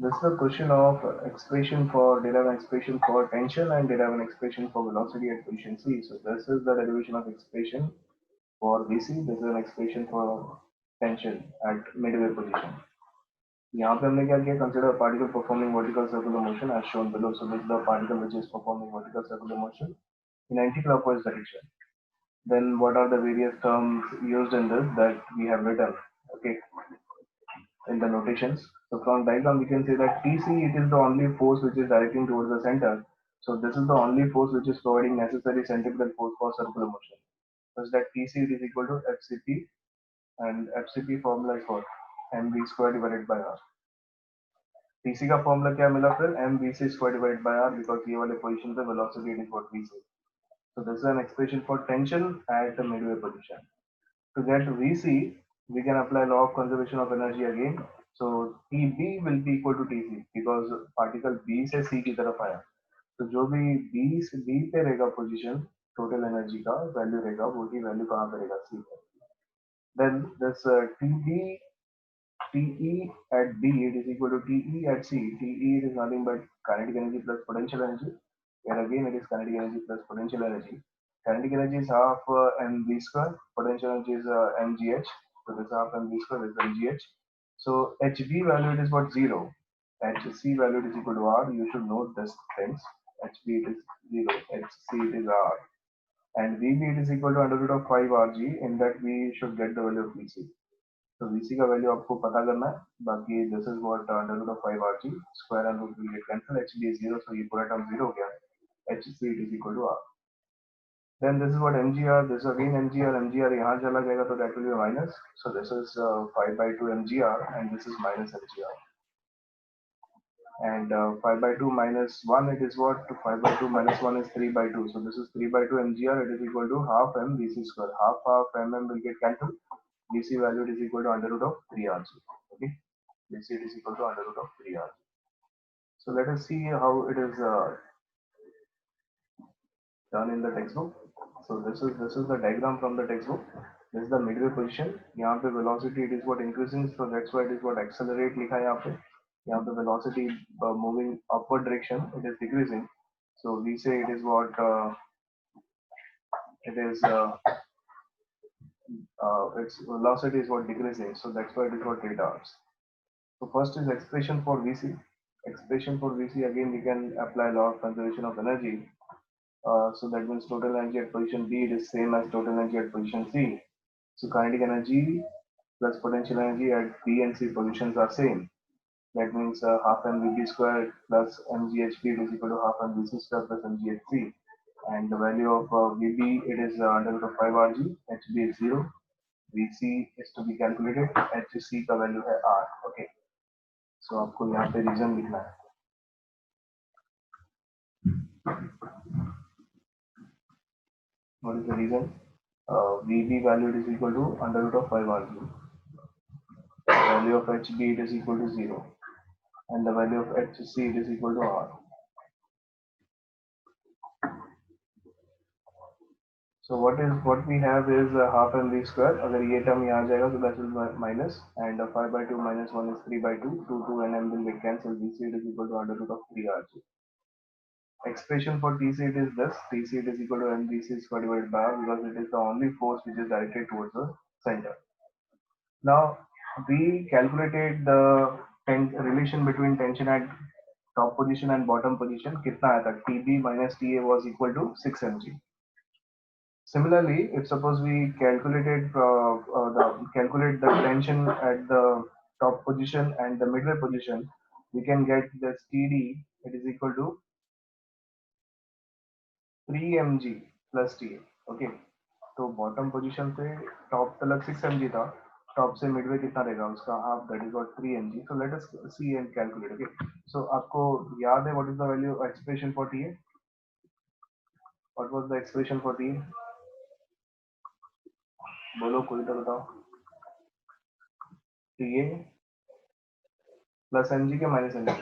This is a question of expression for derive an expression for tension and derive an expression for velocity at position C. So this is the derivation of expression for VC. This is an expression for tension at midway position. यहाँ पे हमने क्या किया? Consider a particle performing vertical circular motion as shown below. So this is the particle which is performing vertical circular motion in anti-clockwise direction. Then what are the various terms used in this that we have written? Okay, in the notations. So from diagram we can say that TC, it is the only force which is directing towards the center. So this is the only force which is providing necessary centripetal force for circular motion. Such that TC is equal to FCP, and FCP formula is what? mv square divided by r. TC का formula क्या मिला फिर? mvc square divided by r, because ये वाले position पे velocity is what we say. So this is an expression for tension at the midway position. To get Vc, we can apply law of conservation of energy again. So Tb will be equal to Tc because particle B से C की तरफ आया. तो जो भी B से B पे रहेगा position, total energy का value रहेगा, वो ही value कहाँ पे रहेगा? C पे. Then this Tb Te at B, it is equal to Te at C. Te, it is nothing but kinetic energy plus potential energy. And again it is kinetic energy plus potential energy. Kinetic energy is half mv square. Potential energy is mgh. So this half mv square is mgh. So hv value it is what? 0. Hc value it is equal to r. You should note this things. hv it is 0. hc it is r. And vb it is equal to under root of 5 rg. In that we should get the value of vc. तो VC का value आपको पता करना है. बाकी this is what under root of 5 RG square and root will get cancel. HB is 0, so ये पूरा term 0 हो गया. HC it is equal to R. Then this is what MGR. This is again MGR. MGR यहाँ चला जाएगा तो that will be minus. So this is 5 by 2 MGR and this is minus MGR. And 5 by 2 minus 1 it is what? 5 by 2 minus 1 is 3 by 2. So this is 3 by 2 MGR. It is equal to half M VC square. Half MM will get cancelled. VC value is equal to under root of 3 RG. Okay, VC is equal to under root of 3 RG. So let us see how it is done in the textbook. So this is the diagram from the textbook. This is the midway position. यहाँ पे velocity it is what increasing, so that's why it is what accelerate लिखा है यहाँ पे. यहाँ पे velocity moving upward direction, it is decreasing. So we say it is what it is its velocity is what decreasing. So that's why it is what retards. So first is expression for Vc. Expression for Vc, again we can apply law of conservation of energy. So that means total energy at position B, it is same as total energy at position C. So kinetic energy plus potential energy at B and C positions are same. That means half mvb square plus mghb is equal to half mvc square plus mghc. And the value of vb, it is under root of 5 rg. hb is 0. vc is to be calculated. hc का value है r. Okay. So आपको यहाँ पे reason लिखना है. What is the reason? VB value is equal to under root of 5 RG. Value of HB it is equal to 0. And the value of HC it is equal to R. So what we have is half mv square. अगर ये term यहाँ जाएगा तो that will be minus, and 5 by 2 minus 1 is 3 by 2. 2 and m will get cancelled. VC it is equal to under root of 3 RG. Expression for TC it is this. TC it is equal to mvc square divided by R, because it is the only force which is directed towards the center. Now we calculated the relation between tension at top position and bottom position. कितना आया था? TB minus TA was equal to 6 mg. Similarly, if suppose we calculate the tension at the top position and the midway position, we can get this TD, it is equal to 3 mg plus TA. Okay, तो bottom position पे top तक 6 mg था. Top से Midway कितना रहेगा उसका? Half, that is what 3 mg. So let us see and calculate. Okay, so आपको याद है what is the value expression for TA? What was the expression for TA? बोलो, कोई तो बताओ. TA प्लस mg के minus mg?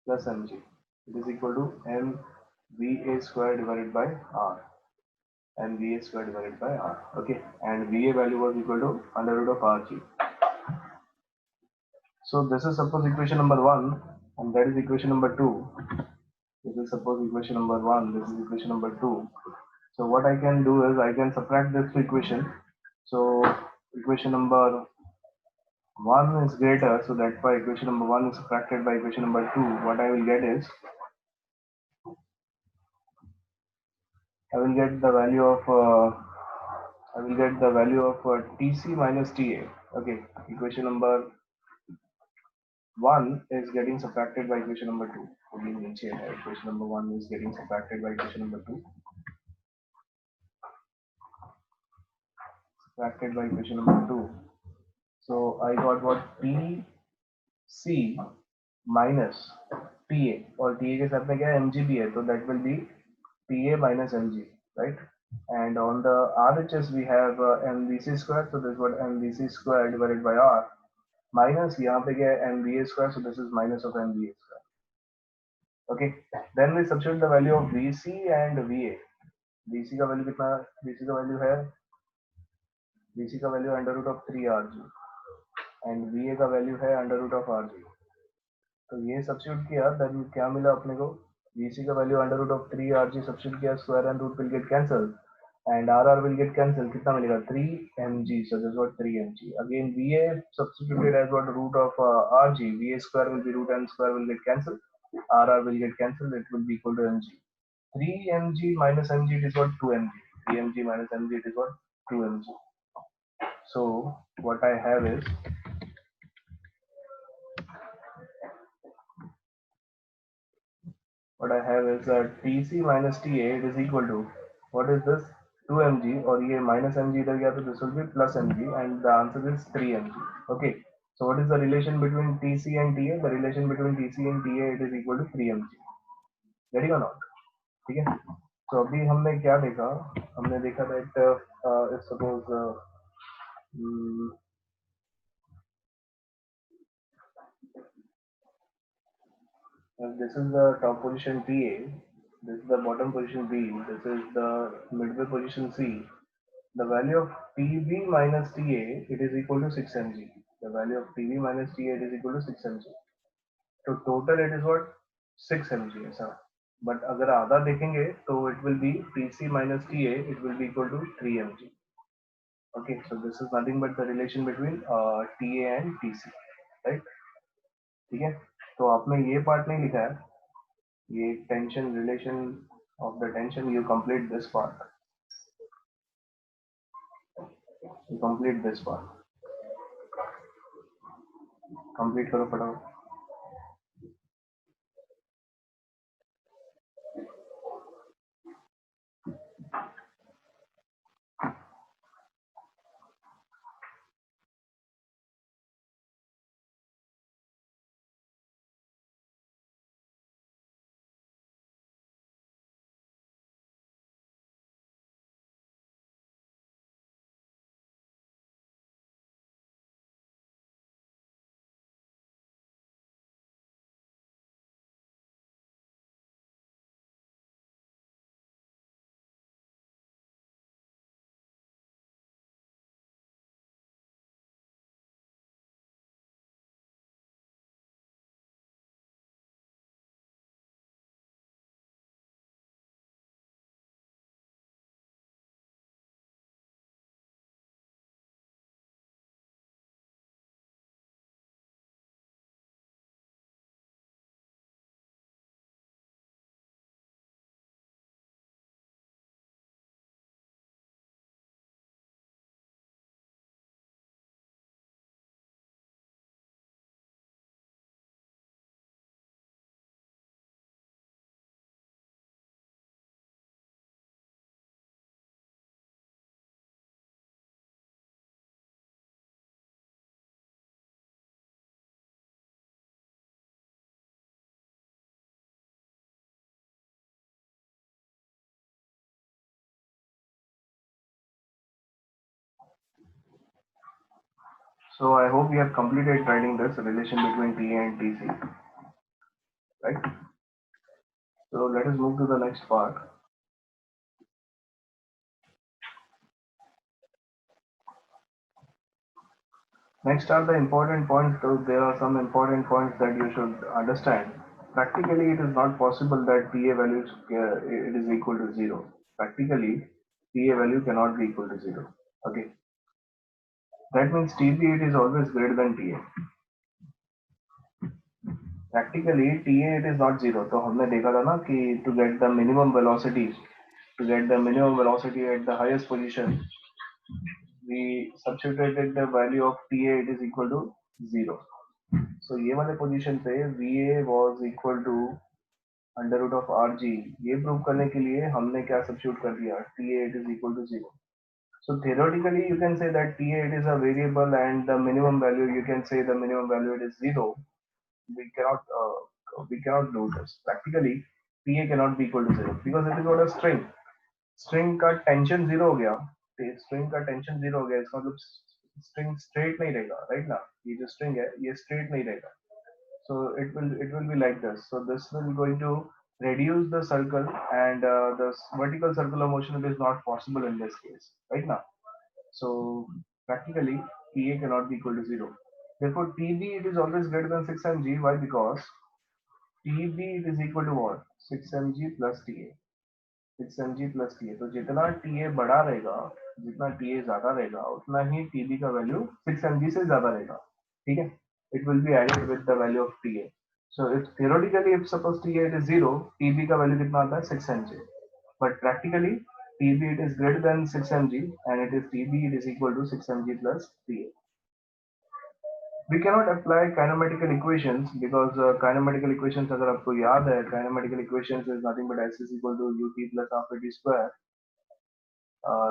Plus mg. It is equal to mva square divided by r. And VA square divided by R. Okay, and VA value was equal to under root of RG. So this is suppose equation number 1 and that is equation number 2. This is suppose equation number 1, this is equation number 2. So what I can do is I can subtract this equation. So equation number 1 is greater, so that's why equation number 1 is subtracted by equation number 2. What I will get is I will get the value of Tc minus Ta. Okay, equation number 1 is getting subtracted by equation number 2. Equation number 1 is getting subtracted by equation number 2. Subtracted by equation number 2. So I got what Tc minus Ta और Ta के साथ में क्या है Mg भी है, so that will be Ta minus Mg, right? And on the RHS we have MVC square, so this is what MVC square divided by R minus यहाँ पे क्या है MVA square, so this is minus of MVA square. Okay, then we substitute the value of VC and VA. VC का value कितना? VC का value है under root of 3 RG and VA का value है अंडर रूट ऑफ RG. तो ये substitute किया, then क्या मिला अपने को? VC का value under root of 3RG substitute किया, square and root will get cancel and RR will get cancelled. कितना मिलेगा? 3mg. So this is what 3mg. Again VA substituted as what root of RG. VA square will be root and square will get cancelled. RR will get cancelled. It will be equal to mg. 3mg minus mg it is what 2mg. 3mg minus mg it is what 2mg. So what I have is Tc minus Ta it is equal to what is this 2mg और ये minus mg इधर गया तो this will be plus mg and the answer is 3mg. Okay, so what is the relation between Tc and Ta? The relation between Tc and Ta it is equal to 3mg. Getting or not? ठीक है. तो अभी हमने क्या देखा? हमने देखा that if suppose this is the top position Ta, this is the bottom position B, this is the midway position C. The value of Tb minus Ta it is equal to 6 mg. The value of Tb minus Ta it is equal to 6 mg. So total it is what 6 mg ऐसा. But अगर आधा देखेंगे तो it will be Tc minus Ta it will be equal to 3 mg. Okay, so this is nothing but the relation between Ta and Tc, right? ठीक है. तो आपने ये पार्ट नहीं लिखा है, ये tension relation of the tension. You complete this part. Complete करो फटाफट. So I hope you have completed writing this relation between Ta and Tc, right? So let us move to the next part. Next are the important points. So there are some important points that you should understand. Practically, it is not possible that TA value it is equal to zero. Practically, TA value cannot be equal to zero. Okay, that means TB it is always greater than TA. Practically, TA it is not zero. तो हमने देखा था ना कि to get the minimum velocity, at the highest position, we substituted the value of TA it is equal to zero. So ये वाले position पे VA was equal to under root of R G, ये प्रूव करने के लिए हमने क्या सब्स्टिट्यूट कर दिया, T A it is equal to zero. So theoretically you can say that TA it is a variable and the minimum value you can say the minimum value it is zero. We cannot do this. Practically TA cannot be equal to zero because it is not a string. String का tension zero हो गया, string का tension zero हो गया, इसका मतलब string straight नहीं रहेगा, राइट ना, ये जो स्ट्रिंग है ये स्ट्रेट नहीं रहेगा. So it will be like this. So this will going to reduce the circle and the vertical circular motion it is not possible in this case, right now. So practically TA cannot be equal to zero. Therefore TB it is always greater than 6 mg. Why? Because TB it is equal to what? 6 mg plus TA. 6 mg plus TA. तो जितना TA बड़ा रहेगा, जितना TA ज्यादा रहेगा, उतना ही TB का value 6 mg से ज्यादा रहेगा. ठीक है? It will be added with the value of TA. So if theoretically if suppose TA it is zero, TB का वैल्यू कितना आता है 6 mg. But practically TB it is greater than 6 mg and it is TB it is equal to 6 mg plus TA. We cannot apply kinematical equations because kinematical equations अगर आपको याद है, kinematical equations is nothing but S is equal to ut plus half at square.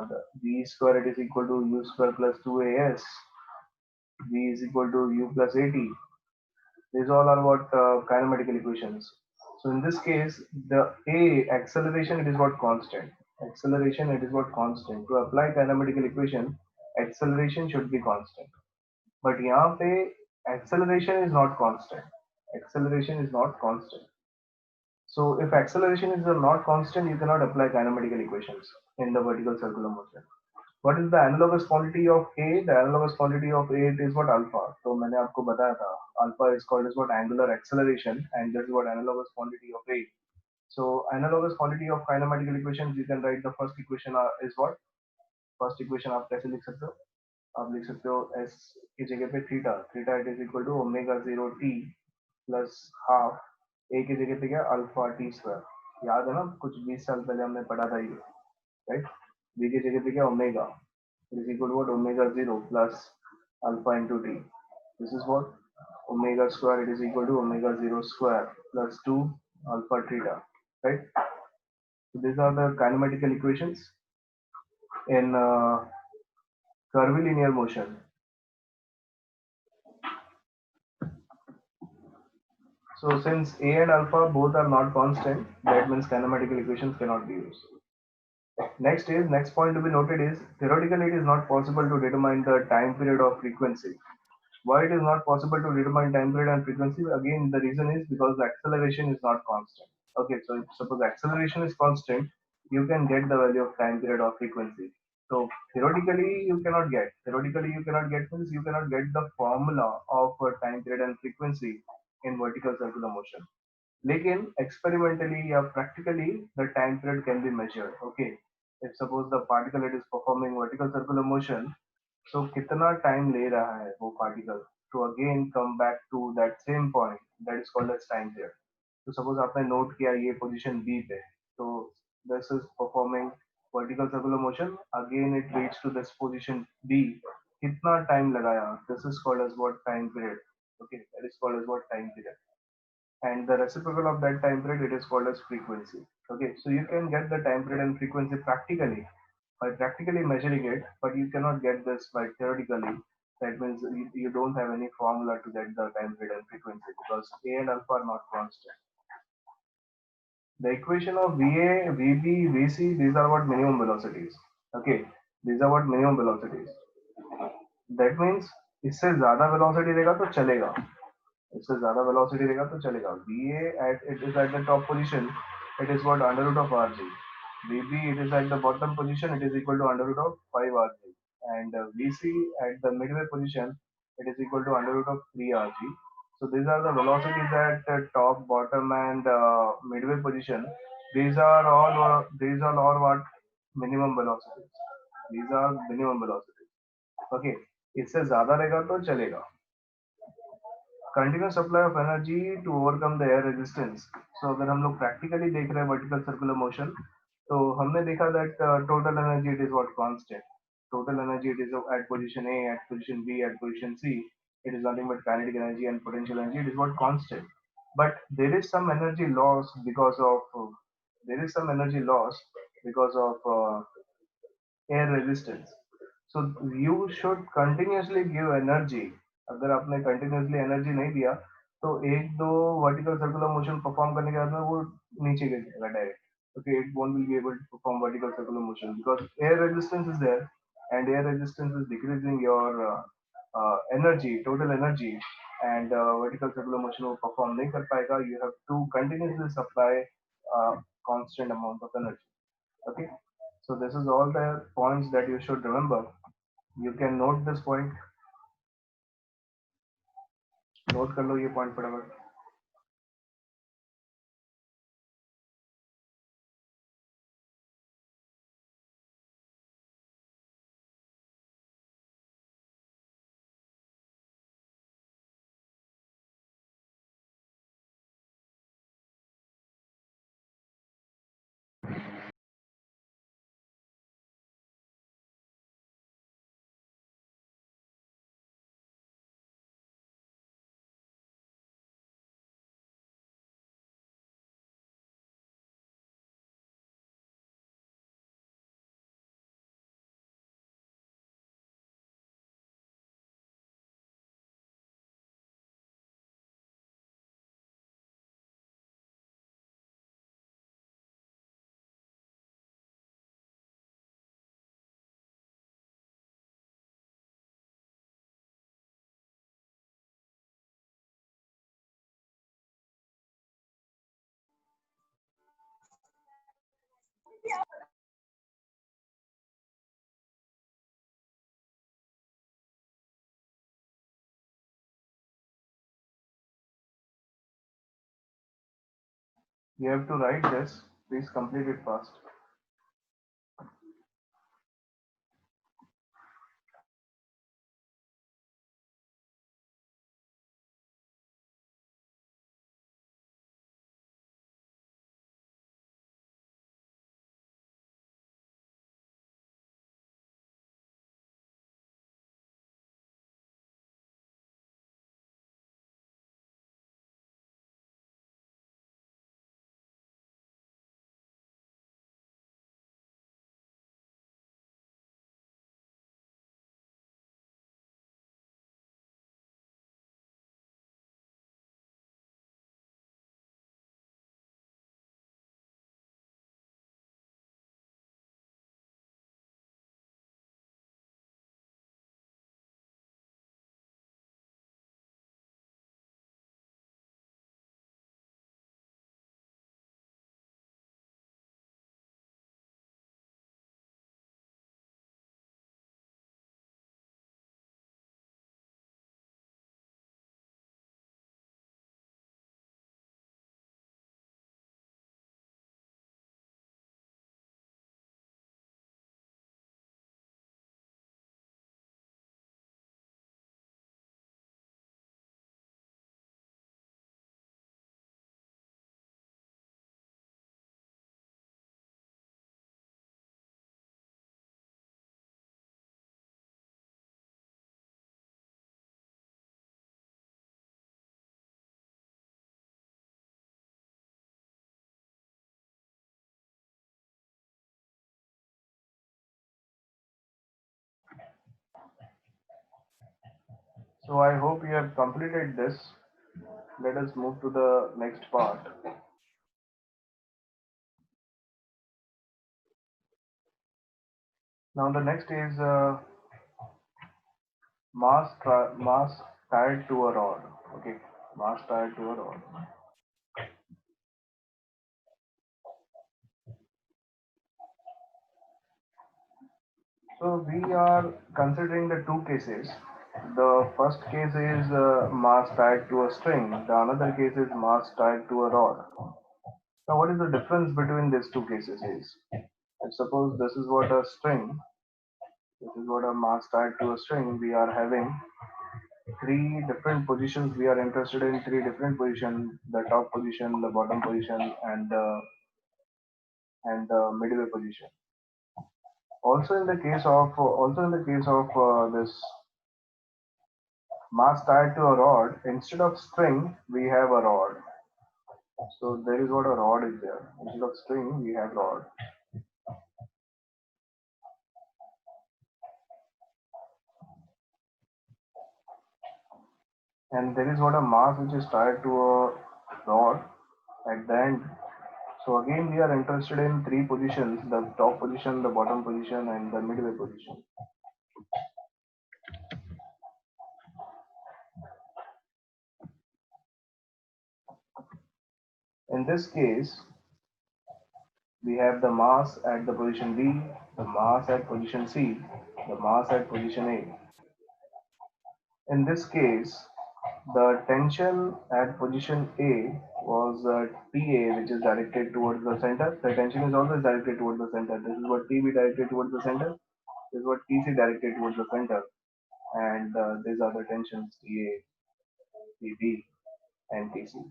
The v square it is equal to u square plus 2as. V is equal to u plus at. These all are what kinematical equations. So in this case, the a acceleration it is what constant. Acceleration it is what constant. To apply kinematical equation, acceleration should be constant. But यहाँ पे acceleration is not constant. Acceleration is not constant. So if acceleration is not constant, you cannot apply kinematical equations in the vertical circular motion. What is the analogous quantity of A? The analogous quantity of A is what alpha. So मैंने आपको बताया था, alpha is called as what angular acceleration, and this is what analogous quantity of A. So analogous quantity of kinematical equations, you can write the first equation is what? First equation आप कैसे लिख सकते हो? आप लिख सकते हो s की जगह पे theta, theta it is equal to omega 0 t plus half a की जगह पे क्या अल्फा टी स्क्वायर. याद है ना, कुछ 20 साल पहले हमने पढ़ा था ये, राइट. b की जगह पे क्या omega is equal to what omega 0 plus alpha into t. This is what omega square it is equal to omega 0 square plus 2 alpha theta, right? So these are the kinematical equations in curvilinear motion. So since A and alpha both are not constant, that means kinematical equations cannot be used. Next point to be noted is theoretically it is not possible to determine the time period of frequency. Why it is not possible to determine time period and frequency? Again, the reason is because the acceleration is not constant. Okay, so if suppose acceleration is constant, you can get the value of time period or frequency. So theoretically you cannot get. Theoretically you cannot get means you cannot get the formula of time period and frequency in vertical circular motion. लेकिन experimentally या practically the time period can be measured. Okay, if suppose the particle it is performing vertical circular motion, so कितना time ले रहा है वो particle to again come back to that same point, that is called as time period. तो suppose आपने note किया ये position B पे, तो this is performing vertical circular motion, again it reached to this position B, कितना time लगाया, this is called as what time period. Okay, that is called as what time period. And the reciprocal of that time period it is called as frequency. Okay, so you can get the time period and frequency practically by practically measuring it, but you cannot get this by theoretically. That means you don't have any formula to get the time period and frequency because A and alpha are not constant. The equation of VA, VB, VC, these are what minimum velocities. Okay, these are what minimum velocities. That means इससे ज्यादा velocity रहेगा तो चलेगा, इससे ज्यादा velocity रहेगा तो चलेगा. VA at it is at the top position, it is what under root of RG. VB it is at the bottom position, it is equal to under root of 5 RG. And VC at the midway position, it is equal to under root of 3 rg. So these are the velocities at top, bottom, and midway position. These are all what minimum velocities. These are minimum velocities. Okay, इससे ज़्यादा रहेगा तो चलेगा. Continuous supply of energy to overcome the air resistance. So अगर हम लोग practically देख रहे हैं vertical circular motion, तो हमने देखा that total energy it is what constant. Total energy it is at position A, at position B, at position C. It is nothing but kinetic energy and potential energy. It is what constant. But there is some energy loss because of there is some energy loss because of air resistance. So you should continuously give energy. अगर आपने continuously energy नहीं दिया तो एक दो vertical circular motion perform करने के बाद में वो नीचे गिर जाएगा direct. Okay, it won't be able to perform vertical circular motion because air resistance is there and air resistance is decreasing your energy, total energy, and vertical circular motion वो perform नहीं कर पाएगा. You have to continuously supply constant amount of energy. Okay, so this is all the points that you should remember. You can note this point. Note कर लो ये point फटाफट. You have to write this. Please complete it fast. So I hope you have completed this. Let us move to the next part. Now the next is mass tied to a rod. Okay, mass tied to a rod. So we are considering the two cases. the first case is mass tied to a string. The another case is mass tied to a rod. Now, what is the difference between these two cases is, if suppose this is what a string, this is what a mass tied to a string, we are having three different positions. We are interested in three different positions: the top position, the bottom position, and the midway position. Also in the case of this mass tied to a rod, instead of string we have a rod. So there is what a rod is there. Instead of string we have rod. And there is what a mass which is tied to a rod at the end. So again we are interested in three positions: the top position, the bottom position, and the midway position. In this case, we have the mass at the position B, the mass at position C, the mass at position A. In this case, the tension at position A was TA, which is directed towards the center. The tension is always directed towards the center. This is what TB directed towards the center. This is what TC directed towards the center. And these are the tensions TA, TB, and TC.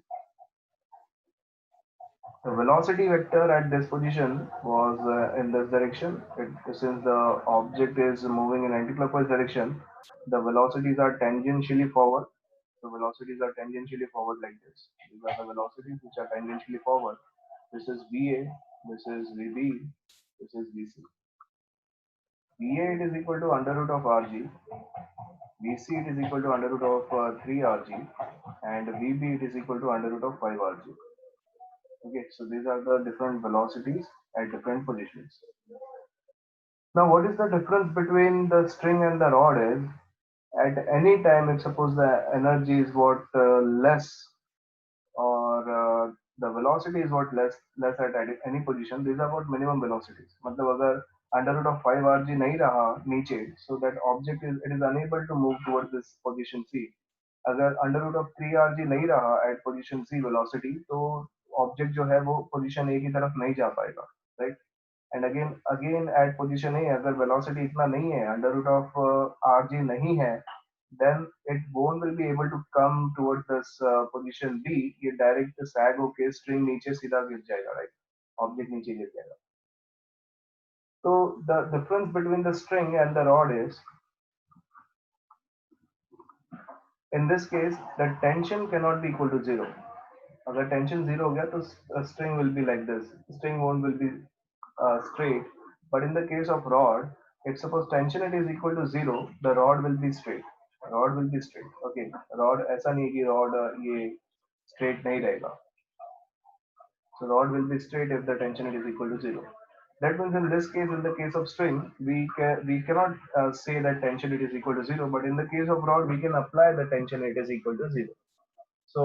The velocity vector at this position was in this direction. Since the object is moving in anticlockwise direction, the velocities are tangentially forward. The velocities are tangentially forward like this. These are the velocities which are tangentially forward. This is VA, this is VB, this is VC. VA it is equal to under root of RG, VC it is equal to under root of 3RG, and VB it is equal to under root of 5RG. Okay, so these are the different velocities at different positions. Now, what is the difference between the string and the rod is, at any time, if suppose the energy is what less, or the velocity is what less at any position, these are what minimum velocities. मतलब अगर under root of 5 rg नहीं रहा नीचे, so that object is unable to move towards this position C. अगर under root of 3 rg नहीं रहा at position C velocity, तो object जो है वो पोजीशन ए की तरफ नहीं जा पाएगा, right. And again at position A अगर वेलोसिटी इतना नहीं है, under root of R G नहीं है, then it won't will be able to come towards this position B. ये डायरेक्ट सैग होके स्ट्रिंग नीचे सीधा गिर जाएगा, राइट, ऑब्जेक्ट नीचे गिर जाएगा. So the difference between the string and the rod is, in this case the tension cannot be equal to zero. अगर टेंशन जीरो हो गया तो string will be like this, string won't will be straight. But in the case of rod, if suppose tension it is equal to zero, the rod will be straight. Rod will be straight. Okay, rod ऐसा नहीं कि rod ये straight नहीं रहेगा. So rod will be straight if the tension it is equal to zero. That means in this case, in the case of string, we cannot say that tension it is equal to zero. But in the case of rod, we can apply the tension it is equal to zero. So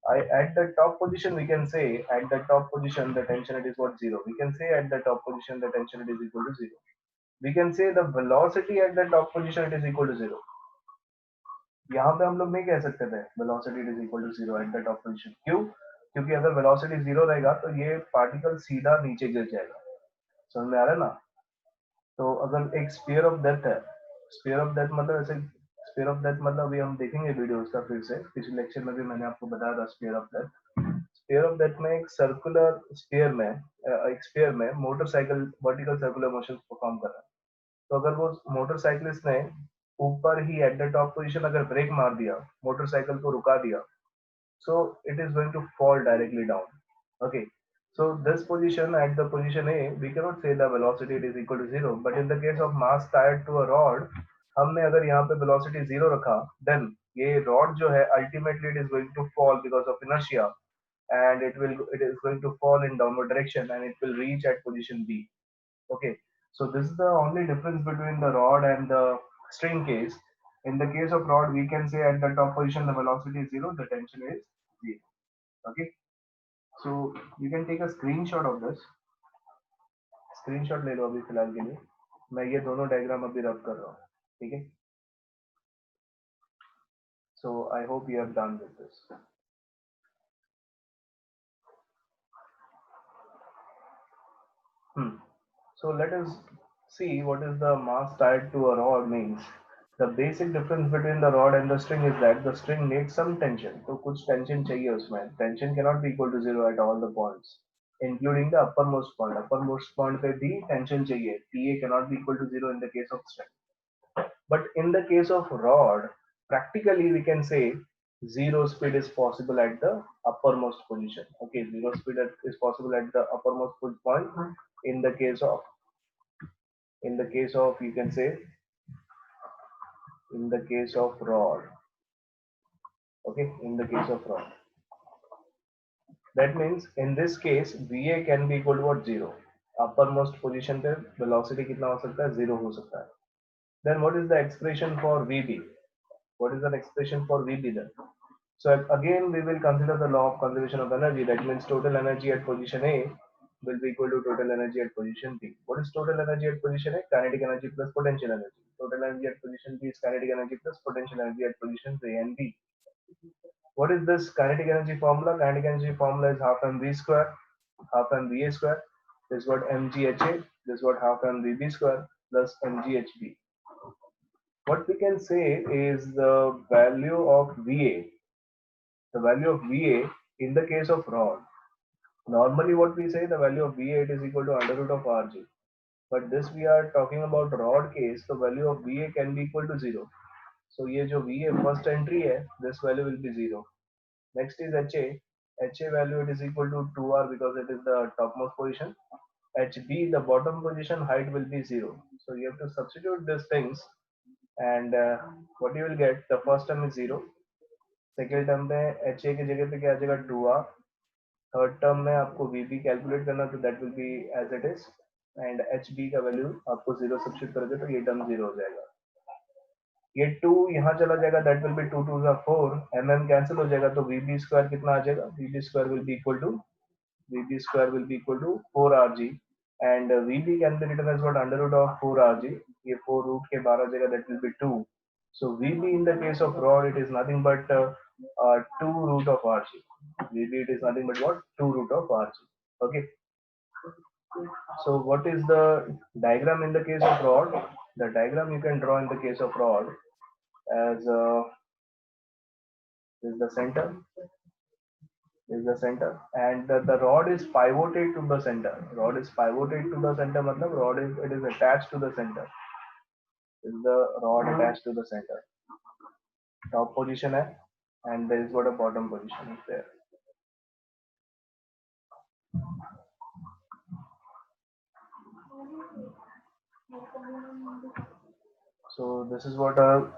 at the top position, we can say at the top position the tension it is what zero. We can say at the top position the tension it is equal to zero. We can say the velocity at the top position it is equal to zero. यहाँ पे हम लोग नहीं कह सकते थे velocity it is equal to zero at the top position. क्यों? क्योंकि अगर velocity zero रहेगा तो ये पार्टिकल सीधा नीचे गिर जाएगा. समझ में आ रहा है ना? तो अगर एक स्फीयर ऑफ डेप्थ है, स्फीयर ऑफ डेप्थ मतलब ऐसे, स्फीयर ऑफ डेप्थ मतलब अभी हम देखेंगे वीडियो उसका फिर से, पिछले लेक्चर में भी मैंने आपको बताया था sphere of depth. Sphere of depth में एक सर्कुलर स्फीयर में, एक स्फीयर में motorcycle vertical circular motion perform कर रहा है. तो अगर वो मोटरसाइकिलिस्ट ने ऊपर ही एट द टॉप पोजीशन अगर ब्रेक मार दिया, मोटरसाइकिल को रुका दिया, so it is going to fall directly down. Okay, so this position at the position A, we cannot say the velocity it is equal to zero. But in the case of mass tied to a rod, हमने अगर यहाँ पे velocity zero रखा, then ये rod जो है ultimately it is going to fall because of inertia, and it is going to fall in downward direction and it will reach at position B. Okay, so this is the only difference between the rod and the string case. In the case of rod, we can say at the top position the velocity is zero, the tension is zero. Okay, so you can take a screenshot of this. Screenshot ले लो अभी फिलहाल के लिए. मैं ये दोनों diagram अभी रब कर रहा हूँ. ठीक है. So I hope you have done with this. So let us see what is the mass tied to a rod means. The basic difference between the rod and the string is that the string needs some tension. तो कुछ tension चाहिए उसमें. Tension cannot be equal to zero at all the points, including the uppermost point. Uppermost point पे भी tension चाहिए. TA cannot be equal to zero in the case of string. But in the case of rod, practically we can say zero speed is possible at the uppermost position. Okay, zero speed is possible at the uppermost point in the case of you can say in the case of rod. Okay, in the case of rod, that means in this case va can be equal to what? Zero. Uppermost position पे velocity कितना हो सकता है? Zero हो सकता है. Then what is the expression for vb? What is the expression for vb then? So again we will consider the law of conservation of energy. That means total energy at position A will be equal to total energy at position B. What is total energy at position A? Kinetic energy plus potential energy. Total energy at position B is kinetic energy plus potential energy at positions A and B. What is this kinetic energy formula? Kinetic energy formula is half mv square, half mva square. This is what mgha. This is what half mvb square plus mghb. What we can say is the value of va. The value of va in the case of rod. Normally, what we say the value of va it is equal to under root of rg. But this we are talking about rod case. The value of va can be equal to zero. So ये जो va first entry है, this value will be zero. Next is HA. HA value it is equal to 2R because it is the topmost position. HB, the bottom position height will be 0. So you have to substitute these things and what you will get, the first term is 0. Second term में HA की जगह पे क्या आ जाएगा 2R. Third term में आपको VB calculate करना तो that will be as it is. And HB का value आपको 0 substitute करोगे तो ये term 0 हो जाएगा. ये 2 यहाँ चला जाएगा दैट विल बी 2 2 4 कैंसिल हो जाएगा तो वीबी स्क्वायर कितना आ जाएगा VB square will be equal to 4rg and VB can be written as what under root of 4rg ये 4 रूट के 12 जाएगा that will be 2 so vb in the case of rod it is nothing but 2 root of rg. Vb it is nothing but what 2 root of rg. Okay, so what is the diagram in the case of rod? The diagram you can draw in the case of rod as is the center and the rod is pivoted to the center. Rod is pivoted to the center matlab rod is it is attached to the center. Is the rod attached to the center? Top position hai and there is what a bottom position is there. So this is what a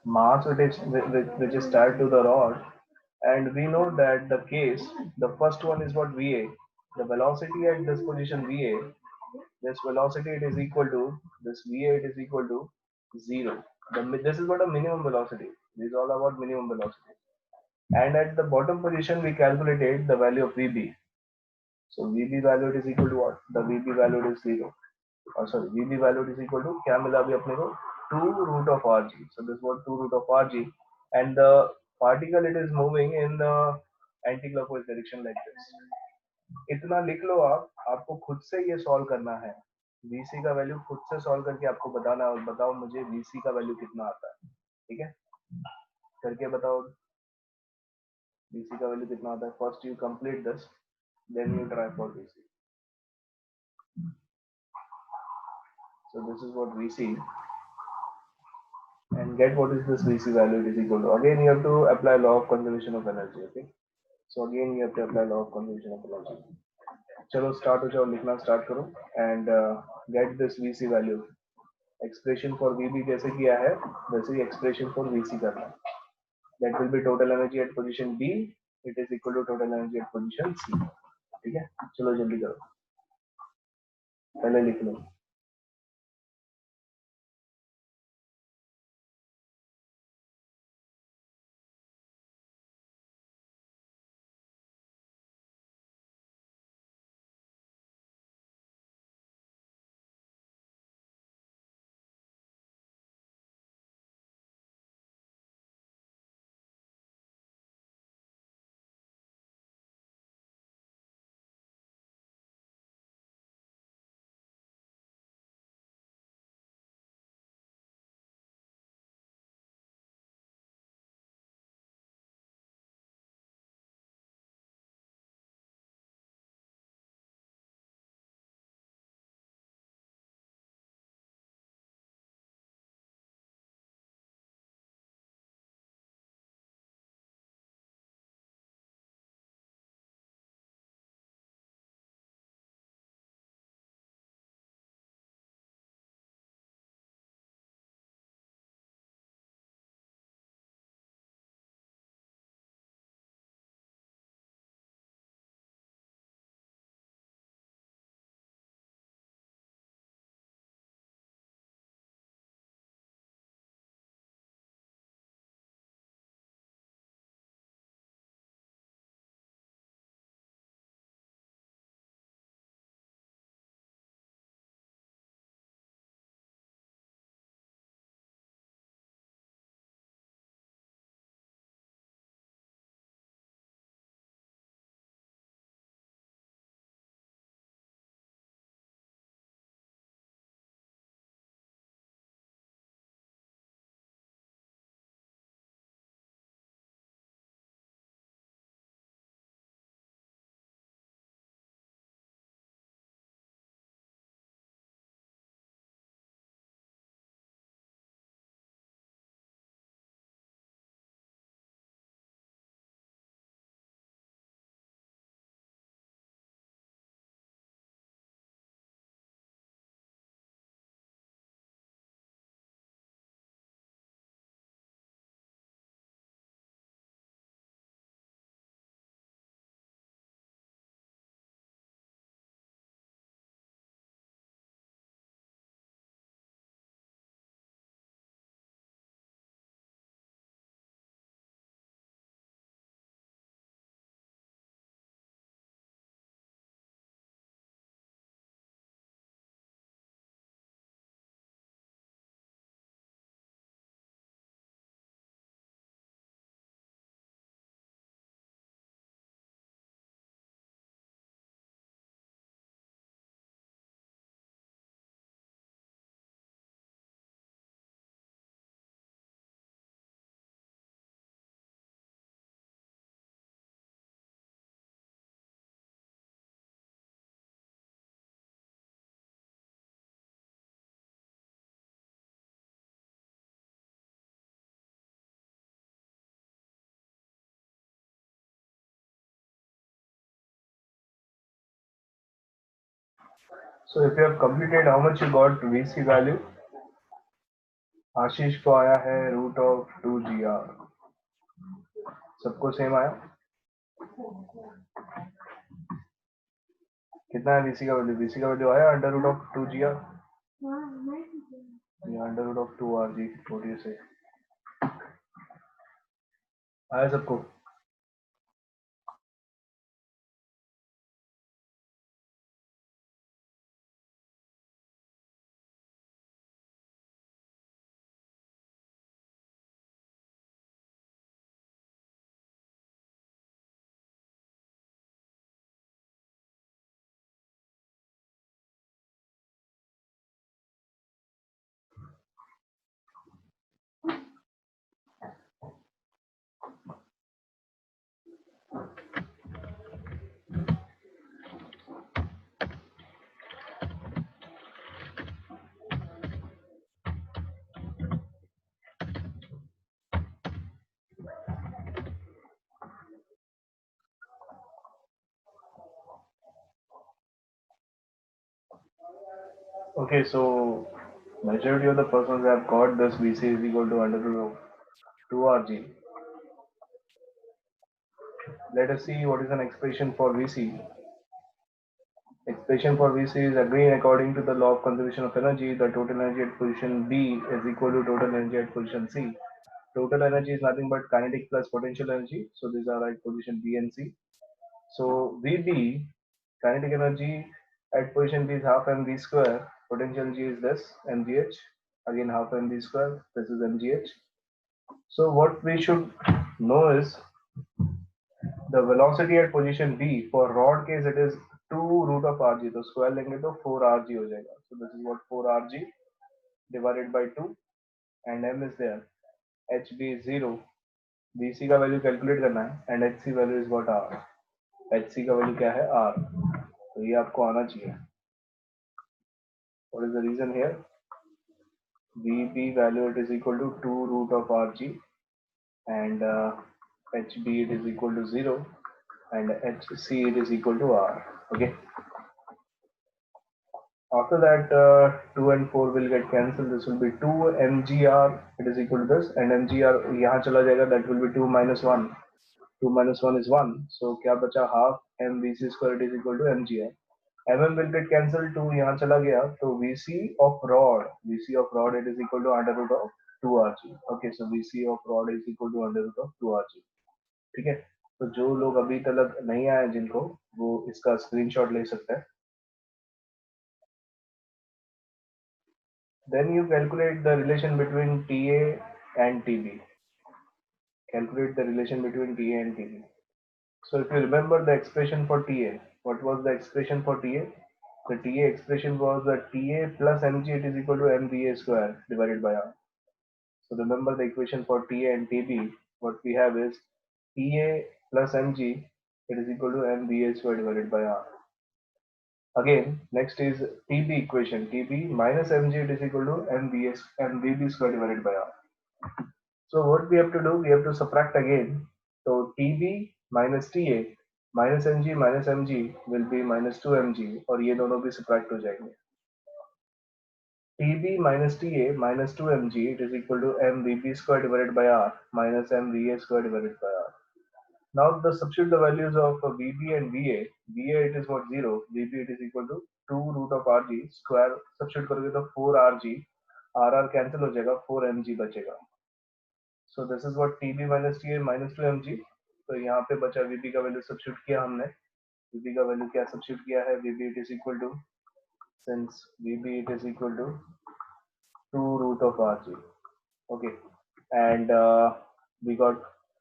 mass which is tied to the rod, and we know that the case, the first one is what va, the velocity at this position va, this velocity it is equal to this va it is equal to 0. This is what a minimum velocity. This is all about minimum velocity. And at the bottom position we calculated the value of vb. So vb value it is equal to what? The vb value is 0. Sorry, vb value is equal to क्या मिला अभी अपने को 2 root of rg. So this was 2 root of rg and the particle it is moving in the anti-clockwise direction like this. इतना लिख लो आपको खुद से ये सॉल्व करना है. vc का वैल्यू खुद से सॉल्व करके आपको बताना है और बताओ मुझे vc का वैल्यू कितना आता है. ठीक है, करके बताओ vc का वैल्यू कितना आता है. First you complete this then you try for vc. So this is what vc and get what is this vc value it is equal to. Again you have to apply law of conservation of energy. Okay, so again you have to apply law of conservation of energy. चलो start हो जाओ, लिखना start करो and get this vc value. Expression for vb जैसे किया है वैसे ही expression for vc करना है. That will be total energy at position b it is equal to total energy at position c. ठीक है, चलो जल्दी करो, पहले लिख लो. So if you have completed, how much you got VC value? आशीष को आया है √2 GR. सबको सेम आया? कितना है VC का वैल्यू? VC का वैल्यू आया √2 GR या √2 RG? what do you say? आया सबको? Okay, so majority of the persons have got this VC is equal to √2 RG. Let us see what is an expression for VC. Expression for VC is again according to the law of conservation of energy. The total energy at position B is equal to total energy at position C. Total energy is nothing but kinetic plus potential energy. So these are at position B and C. So VB, kinetic energy at position B is half mv square. Potential energy is this mgh. Again half mv square. This is mgh. So what we should know is the velocity at position B. For rod case it is 2 √RG. तो square लेंगे तो 4RG हो जाएगा. So this is what 4RG divided by 2 and m is there. HB is 0. BC का value calculate करना है and HC value is what R. HC का value क्या है R. तो ये आपको आना चाहिए. What is the reason here? VB value it is equal to 2 √RG and HB it is equal to 0 and HC it is equal to R. Okay. After that 2 and 4 will get cancelled. This will be 2 mgr it is equal to this and mgr यहाँ चला जाएगा. That will be 2 minus 1. 2 minus 1 is 1. So क्या बचा? half mvc square it is equal to mgr. mm will get cancelled. 2 यहाँ चला गया तो vc of rod it is equal to √2 RG. Okay, so vc of rod is equal to √2 RG. ठीक है. तो जो लोग अभी तक नहीं आए जिनको, वो इसका स्क्रीनशॉट ले सकते हैं. Then you calculate the relation between TA and TB. Calculate the relation between TA and TB. So if you remember the expression for TA, what was the expression for TA? The TA expression was that TA plus mg it is equal to mva square divided by r. So remember the equation for TA and TB. What we have is TA plus mg it is equal to mva square divided by r. Again, next is TB equation. TB minus mg it is equal to mvb square divided by r. So what we have to do, we have to subtract again. So TB minus TA minus mg will be minus 2 mg और ये दोनों भी subtract हो जाएंगे. TB minus TA minus 2 mg it is equal to mvb square divided by r minus mva square divided by r. Now the substitute the values of VB and VA. VA it is what 0. VB it is equal to 2 √RG square. Substitute करोगे तो 4RG. RR cancel हो जाएगा. 4mg बचेगा. So this is what TB minus TA minus 2 mg. तो यहाँ पे बचा VB का वैल्यू सब्स्टिट्यूट किया हमने. VB का वैल्यू क्या सब्स्टिट्यूट किया है? VB it is equal to, since VB it is equal to 2 √RG. Okay, and we got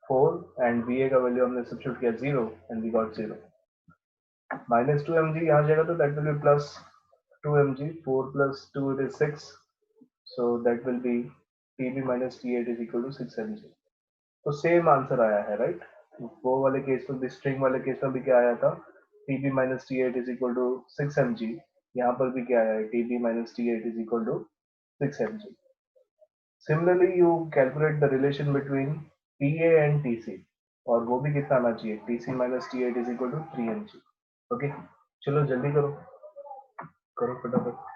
4 and VA का वैल्यू हमने सब्स्टिट्यूट किया 0 and we got 0. Minus 2 mg यहाँ जाएगा तो that will be plus 2 mg. 4 plus 2 it is 6. So that will be TB minus TA it is equal to 6 mg. तो same answer आया है, right? वो वाले केस में भी, स्ट्रिंग वाले केस में भी क्या आया था? TB minus TA it is equal to 6 mg. यहाँ पर भी क्या आया है? TB minus TA it is equal to 6 mg. Similarly, you calculate the relation between TA and TC और वो भी कितना आना चाहिए? TC minus TA it is equal to 3 mg. Okay, चलो जल्दी करो. करो फटाफट।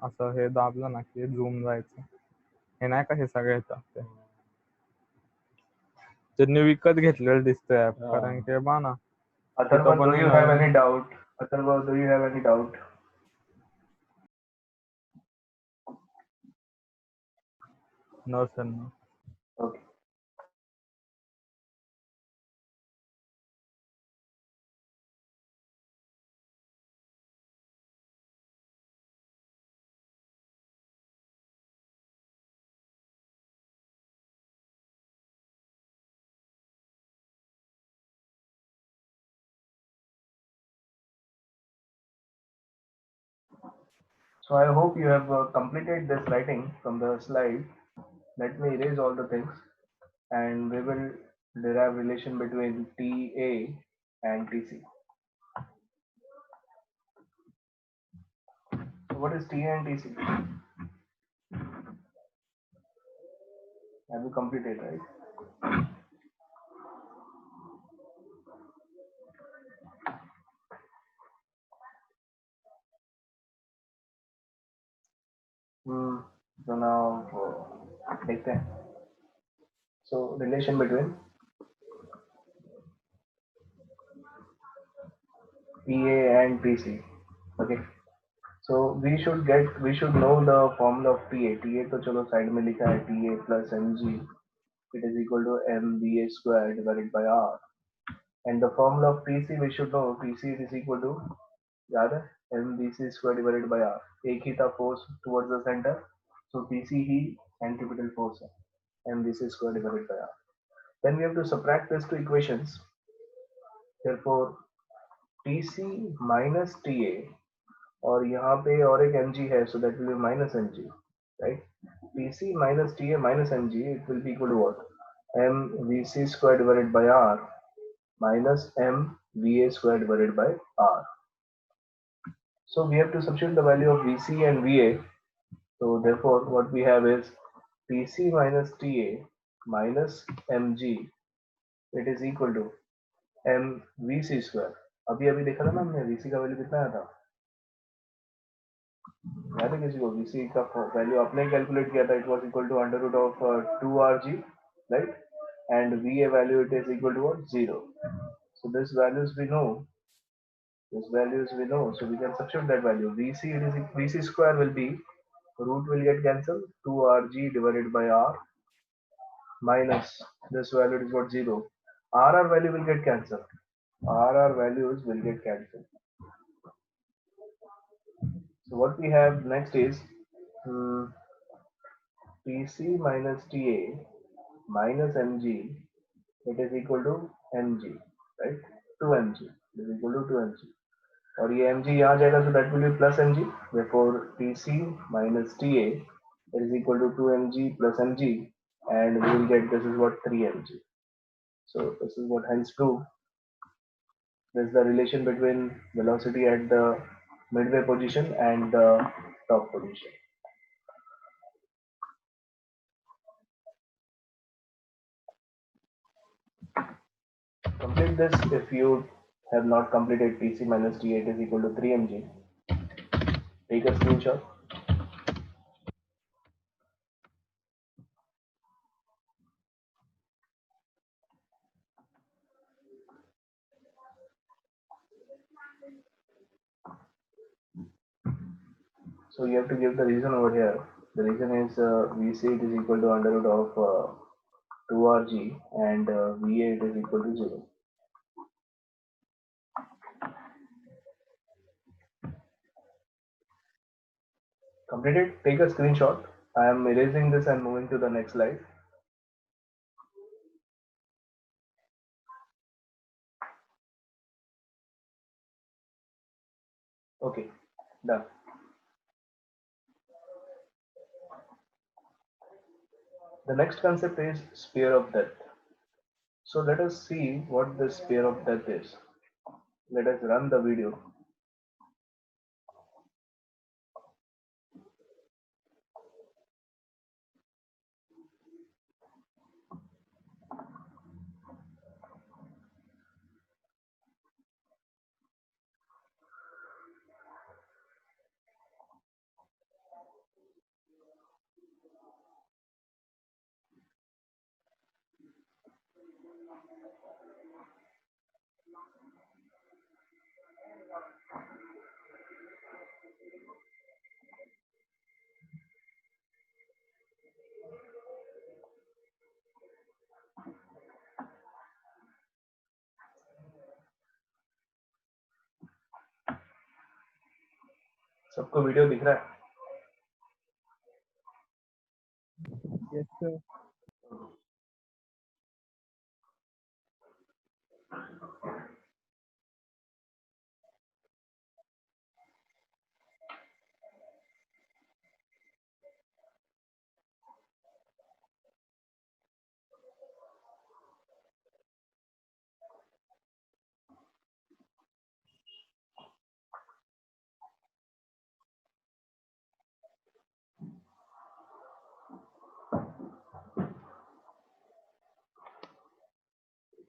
असं हे दाबलं ना की झूम जायचं. हे नाही का हे सगळे येतं त्यांनी विकत घेतलेलं दिसतंय ऍप, कारण की बा ना Atharva, तिथं do पण you have any doubt? Atharva, do you have any doubt? नसेल. Okay. So I hope you have completed this writing from the slide. Let me erase all the things and we will derive relation between TA and TC. What is TA and TC? Have you completed, right? Hmm. So now देखते हैं. So relation between TA and TC. Okay. So we should know the formula of TA. TA तो चलो side में लिखा है TA plus mg. It is equal to mVA square divided by R. And the formula of TC we should know. TC is equal to याद है mVC square divided by R. एक ही था force towards the center. So TC he centripetal force है. mVC square divided by R. Then we have to subtract these two equations. Therefore TC minus TA और यहाँ पे और एक mg है, so that will be minus mg, right? Tc minus Ta minus mg, it will be equal to what? mvc square divided by r minus mva square divided by r. So we have to substitute the value of vc and va. So therefore what we have is Tc minus Ta minus mg, it is equal to mvc square. अभी अभी देखा था ना हमने vc का value कितना आया था, याद है किसी को? VC का वैल्यू आपने कैलकुलेट किया था, it was equal to under root of 2rg, right? And VA value it is equal to what? 0. So this values we know, so we can substitute that value. VC square will be, root will get cancelled, 2rg divided by r minus this value is what? 0. RR value will get cancelled. RR values will get cancelled. So what we have next is Tc minus Ta minus mg, it is equal to mg, right? 2mg, it is equal to 2mg. और ये mg यहाँ जाएगा, so that will be plus mg. Therefore Tc minus Ta, it is equal to 2mg plus mg, and we will get, this is what? 3mg. So this is what hence prove. This is the relation between velocity at the midway position and the top position. Complete this if you have not completed. Tc minus Ta, it is equal to 3mg. Take a screenshot. So you have to give the reason over here. The reason is Vc it is equal to under root of 2rg, and Va it is equal to 0. Completed? Take a screenshot. I am erasing this and moving to the next slide. Okay, done. The next concept is sphere of depth. So let us see what the sphere of depth is. Let us run the video. सबको video दिख रहा है? Yes, sir.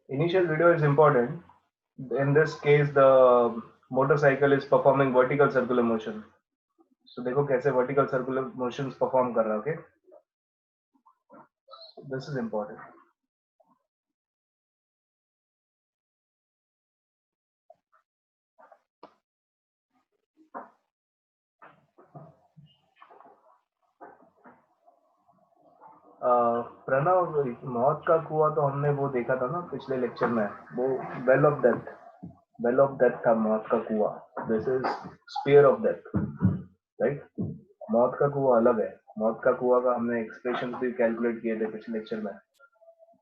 Initial video is important. In this case, the motorcycle is performing vertical circular motion. So देखो कैसे vertical circular motions perform कर रहा है, okay? So this is important. Pranav, मौत का कुआं तो हमने वो देखा था ना पिछले लेक्चर में, वो वेल ऑफ डेथ था मौत का कुआं. This is sphere of death, right? मौत का कुआं अलग है. मौत का कुआं का हमने एक्सप्रेशन भी कैलकुलेट किए थे पिछले लेक्चर में,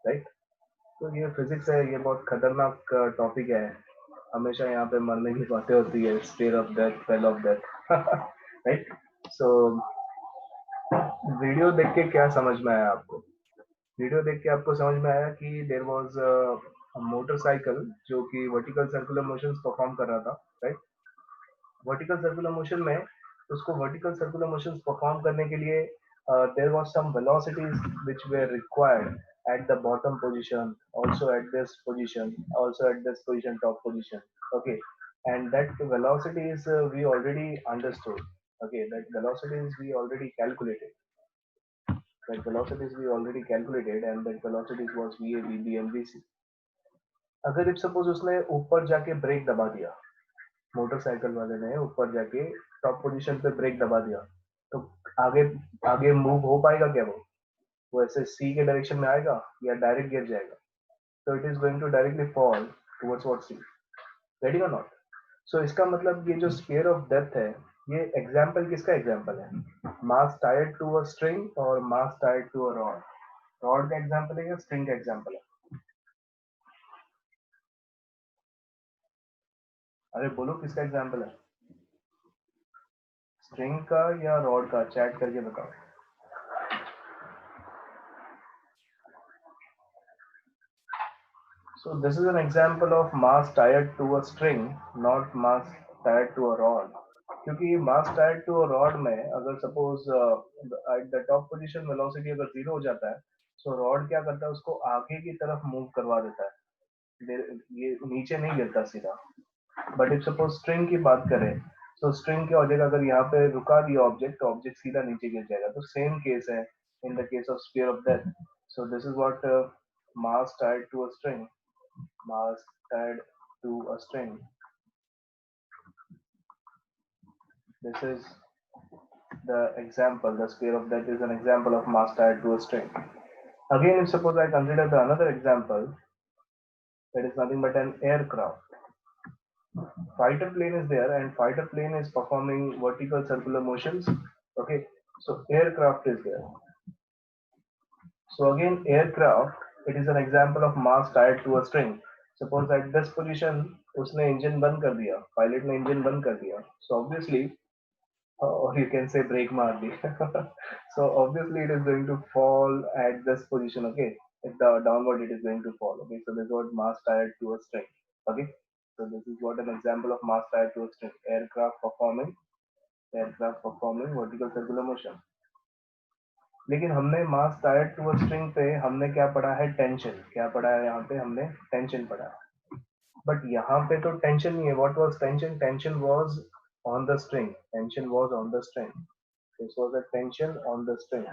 राइट? तो ये फिजिक्स है, ये बहुत खतरनाक टॉपिक है. हमेशा यहाँ पे मरने की बातें होती है, sphere of death, well of death, right? So video देख के क्या समझ में आया आपको? वीडियो देख के आपको समझ में आया कि देयर वाज अ मोटरसाइकिल जो कि वर्टिकल सर्कुलर मोशंस परफॉर्म कर रहा था, राइट? वर्टिकल सर्कुलर मोशन में उसको वर्टिकल सर्कुलर मोशंस परफॉर्म करने के लिए there was some velocities which were required at the bottom position, also at this position, also at this position, top position, okay? And that velocities we already understood, okay? That velocities we already calculated, that velocities we already calculated, and that velocities was va, vb and vc. अगर if suppose उसने ऊपर जाके break दबा दिया, motorcycle वाले ने ऊपर जाके टॉप पोजीशन पे ब्रेक दबा दिया, तो आगे आगे मूव हो पाएगा क्या? वो ऐसे सी के डायरेक्शन में आएगा या डायरेक्ट गिर जाएगा? तो it is going to directly fall towards what C, ready और नॉट? सो इसका मतलब ये जो स्पीयर ऑफ डेप्थ है, ये एग्जाम्पल किसका एग्जाम्पल है? Mass tied to a string और mass tied to a rod. Rod का एग्जाम्पल है या स्ट्रिंग का एग्जाम्पल है? अरे बोलो किसका एग्जाम्पल है, स्ट्रिंग का या रॉड का? चैट करके बताओ. So this is an example of mass tied to a string, not mass tied to a rod. क्योंकि mass tied to a rod में अगर suppose at the top position velocity अगर zero हो जाता है, so rod क्या करता है, उसको आगे की तरफ move करवा देता है. ये नीचे नहीं गिरता सीधा. But if suppose string की बात करें, so string के वजह अगर यहाँ पे रुका दिया ऑब्जेक्ट, तो ऑब्जेक्ट सीधा नीचे गिर जाएगा. तो सेम केस है in the case of sphere of death. So this is what mass tied to a string, mass tied to a string. This is the example. The sphere of that is an example of mass tied to a string. Again, if suppose I consider the another example, that is nothing but an aircraft. Fighter plane is there, and fighter plane is performing vertical circular motions. Okay, so aircraft is there. So again, aircraft, it is an example of mass tied to a string. Suppose at this position, उसने engine बंद कर दिया, pilot ने engine बंद कर दिया. So obviously, or you can say brake मार दी. So obviously it is going to fall at this position, okay? At the downward it is going to fall, okay? So this is what mass tied to a string, okay? So this is what an example of mass tied to a string. Aircraft performing vertical circular motion. लेकिन हमने मास tired to a string पे हमने क्या पढ़ा है? Tension. क्या पढ़ा है यहाँ पे? हमने टेंशन पढ़ा है. बट यहाँ पे तो टेंशन नहीं है. What was tension? Tension was on the string. Tension was on the string. This was a tension on the string.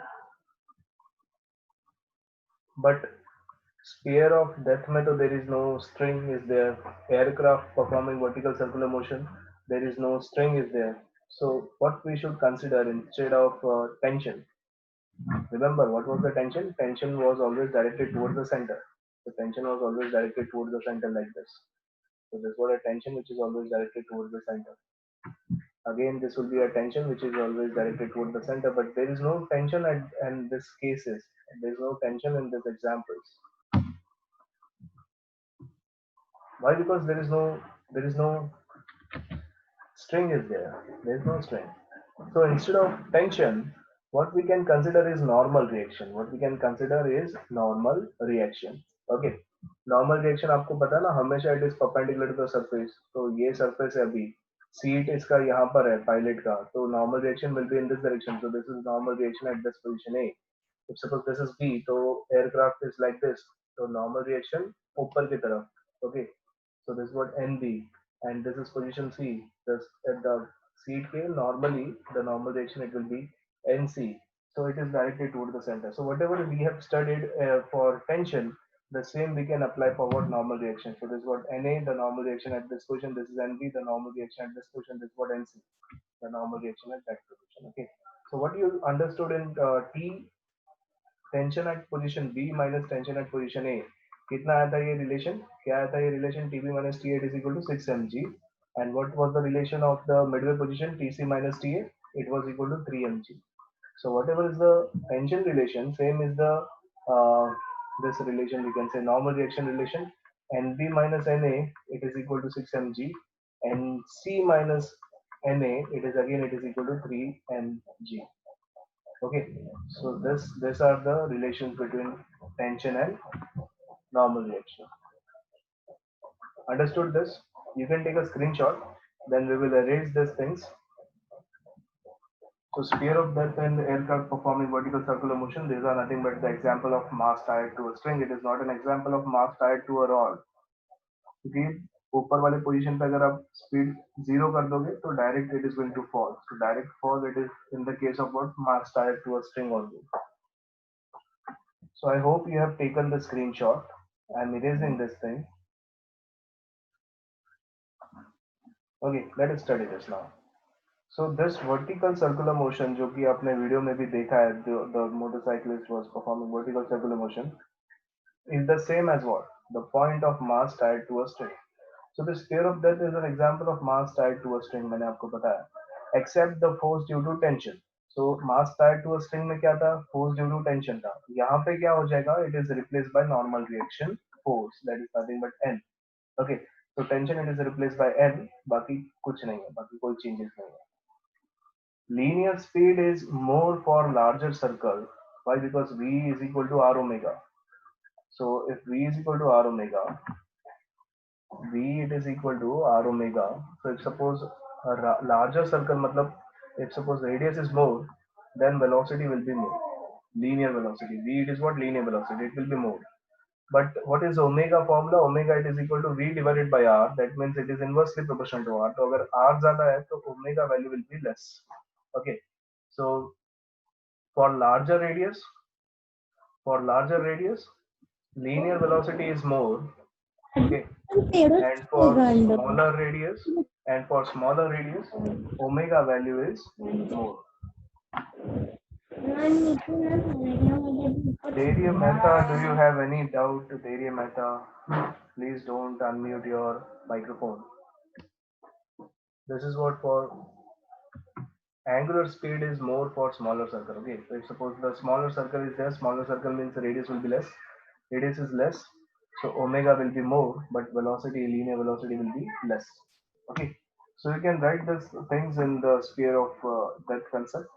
But sphere of death में तो there is no string is there. Aircraft performing vertical circular motion, there is no string is there. So what we should consider instead of tension? Remember, what was the tension? Tension was always directed towards the center. The tension was always directed towards the center like this. So this was a tension which is always directed towards the center. Again, this will be a tension which is always directed towards the center, but there is no tension in this cases. There is no tension in these examples. Why? Because there is no string is there. There is no string. So instead of tension, what we can consider is normal reaction. What we can consider is normal reaction. Okay. Normal reaction आपको पता है ना, हमेशा it is perpendicular to the surface. तो ये surface है अभी, seat इसका यहाँ पर है पायलट का, तो normal reaction will be in this direction. So this is normal reaction at this position A. If suppose this is B, तो एयरक्राफ्ट इज लाइक दिस. तो normal reaction ऊपर की तरफ. Okay, so this is what NB, and this is position C. This at the seed K, normally the normal reaction it will be NC. So it is directly toward the center. So whatever we have studied for tension, the same we can apply for what normal reaction. So this is what Na, the normal reaction at this position. This is NB, the normal reaction at this position. This is what NC, the normal reaction at that position. Okay. So what you understood in T, tension at position B minus tension at position A, कितना आया था ये relation, क्या आया था ये relation, TB minus T8 is equal to 6 mg, and what was the relation of the midway position TC minus TA, it was equal to 3 mg. So whatever is the tension relation, same is the uh, this relation, we can say normal reaction relation. NB minus Na, it is equal to 6 mg, and C minus Na, it is again it is equal to 3 mg. Okay, so these are the relations between tension and normal reaction. Understood this? You can take a screenshot, then we will erase these things. So sphere of depth and aircraft performing vertical circular motion, these are nothing but the example of mass tied to a string. It is not an example of mass tied to a rod. क्योंकि ऊपर वाले position पे अगर आप speed zero कर दोगे तो direct it is going to fall. So direct fall it is in the case of what mass tied to a string only. So I hope you have taken the screenshot. I'm erasing this thing. Okay, let us study this now. So this vertical circular motion जो कि आपने video में भी देखा है, the motorcyclist was performing vertical circular motion, is the same as what? The point of mass tied to a string. So the sphere of death is an example of mass tied to a string, मैंने आपको बताया. Except the force due to tension. So mass tied to a string में क्या था? Force due to tension था. यहाँ पे क्या हो जाएगा? It is replaced by normal reaction force, that is nothing but N. Okay, so tension it is replaced by N. बाकी कुछ नहीं है, बाकी कोई changes नहीं है. Linear speed is more for larger circle. Why? Because V is equal to R omega. So if V is equal to R omega, V it is equal to R omega. So if suppose a larger circle, matlab, if suppose radius is more, then velocity will be more. Linear velocity. V it is what? Linear velocity. It will be more. But what is omega formula? Omega it is equal to V divided by R. That means it is inversely proportional to R. So अगर R ज़्यादा है तो omega value will be less. Okay. So for larger radius, linear velocity is more. Okay. And for smaller radius, omega value is more. Dariya Mehta, do you have any doubt? Dariya Mehta, please don't unmute your microphone. This is what for angular speed is more for smaller circle. Okay, so if suppose the smaller circle is there, smaller circle means the radius will be less. Radius is less, so omega will be more, but velocity, linear velocity will be less. Okay, so you can write these things in the sphere of that concept.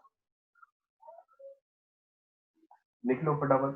लिख लो फटाफट.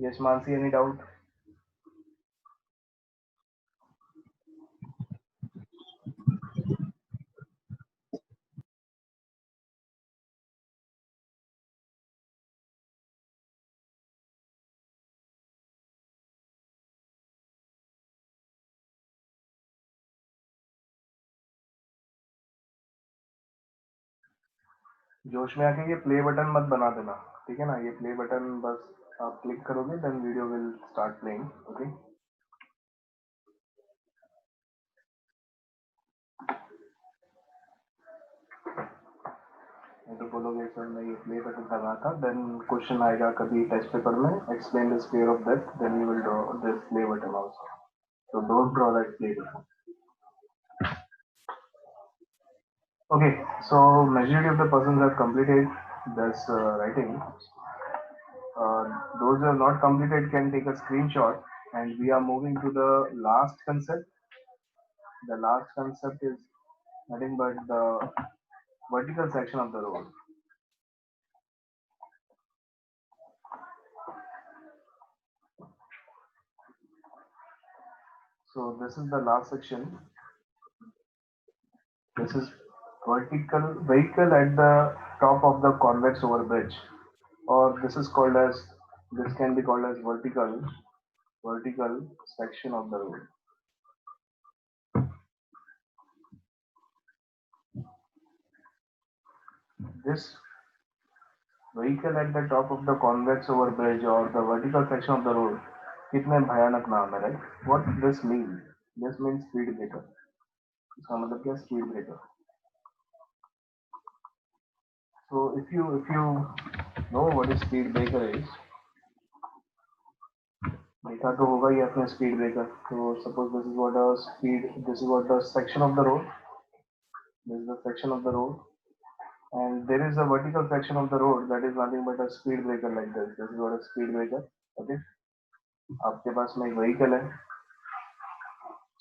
Yes, Mansi, any doubt? जोश में आके ये play button मत बना देना, ठीक है ना, ये प्ले बटन बस आप क्लिक करोगे then video will start playing. Okay, तो बोलोगे सर मैं ये प्ले बटन दबा था, देन क्वेश्चन आएगा कभी टेस्ट पेपर में, explain the square of that, then you will draw this play button also, so don't draw that play button. Okay, so majority of the persons have completed this writing. Those who have not completed can take a screenshot, and we are moving to the last concept. The last concept is nothing but the vertical section of the road. So this is the last section. This is vertical vehicle at the top of the convex over bridge, or this can be called as vertical section of the road. This vehicle at the top of the convex over bridge or the vertical section of the road, कितने भयानक नाम है, right? What this mean? This means speed breaker. इसका मतलब क्या, speed breaker. So if you know what is speed breaker is, देखा तो होगा ही आपने speed breaker. So suppose this is what the section of the road. This is the section of the road, and there is a vertical section of the road that is nothing but a speed breaker like this. This is what a speed breaker. Okay, आपके पास में एक vehicle है.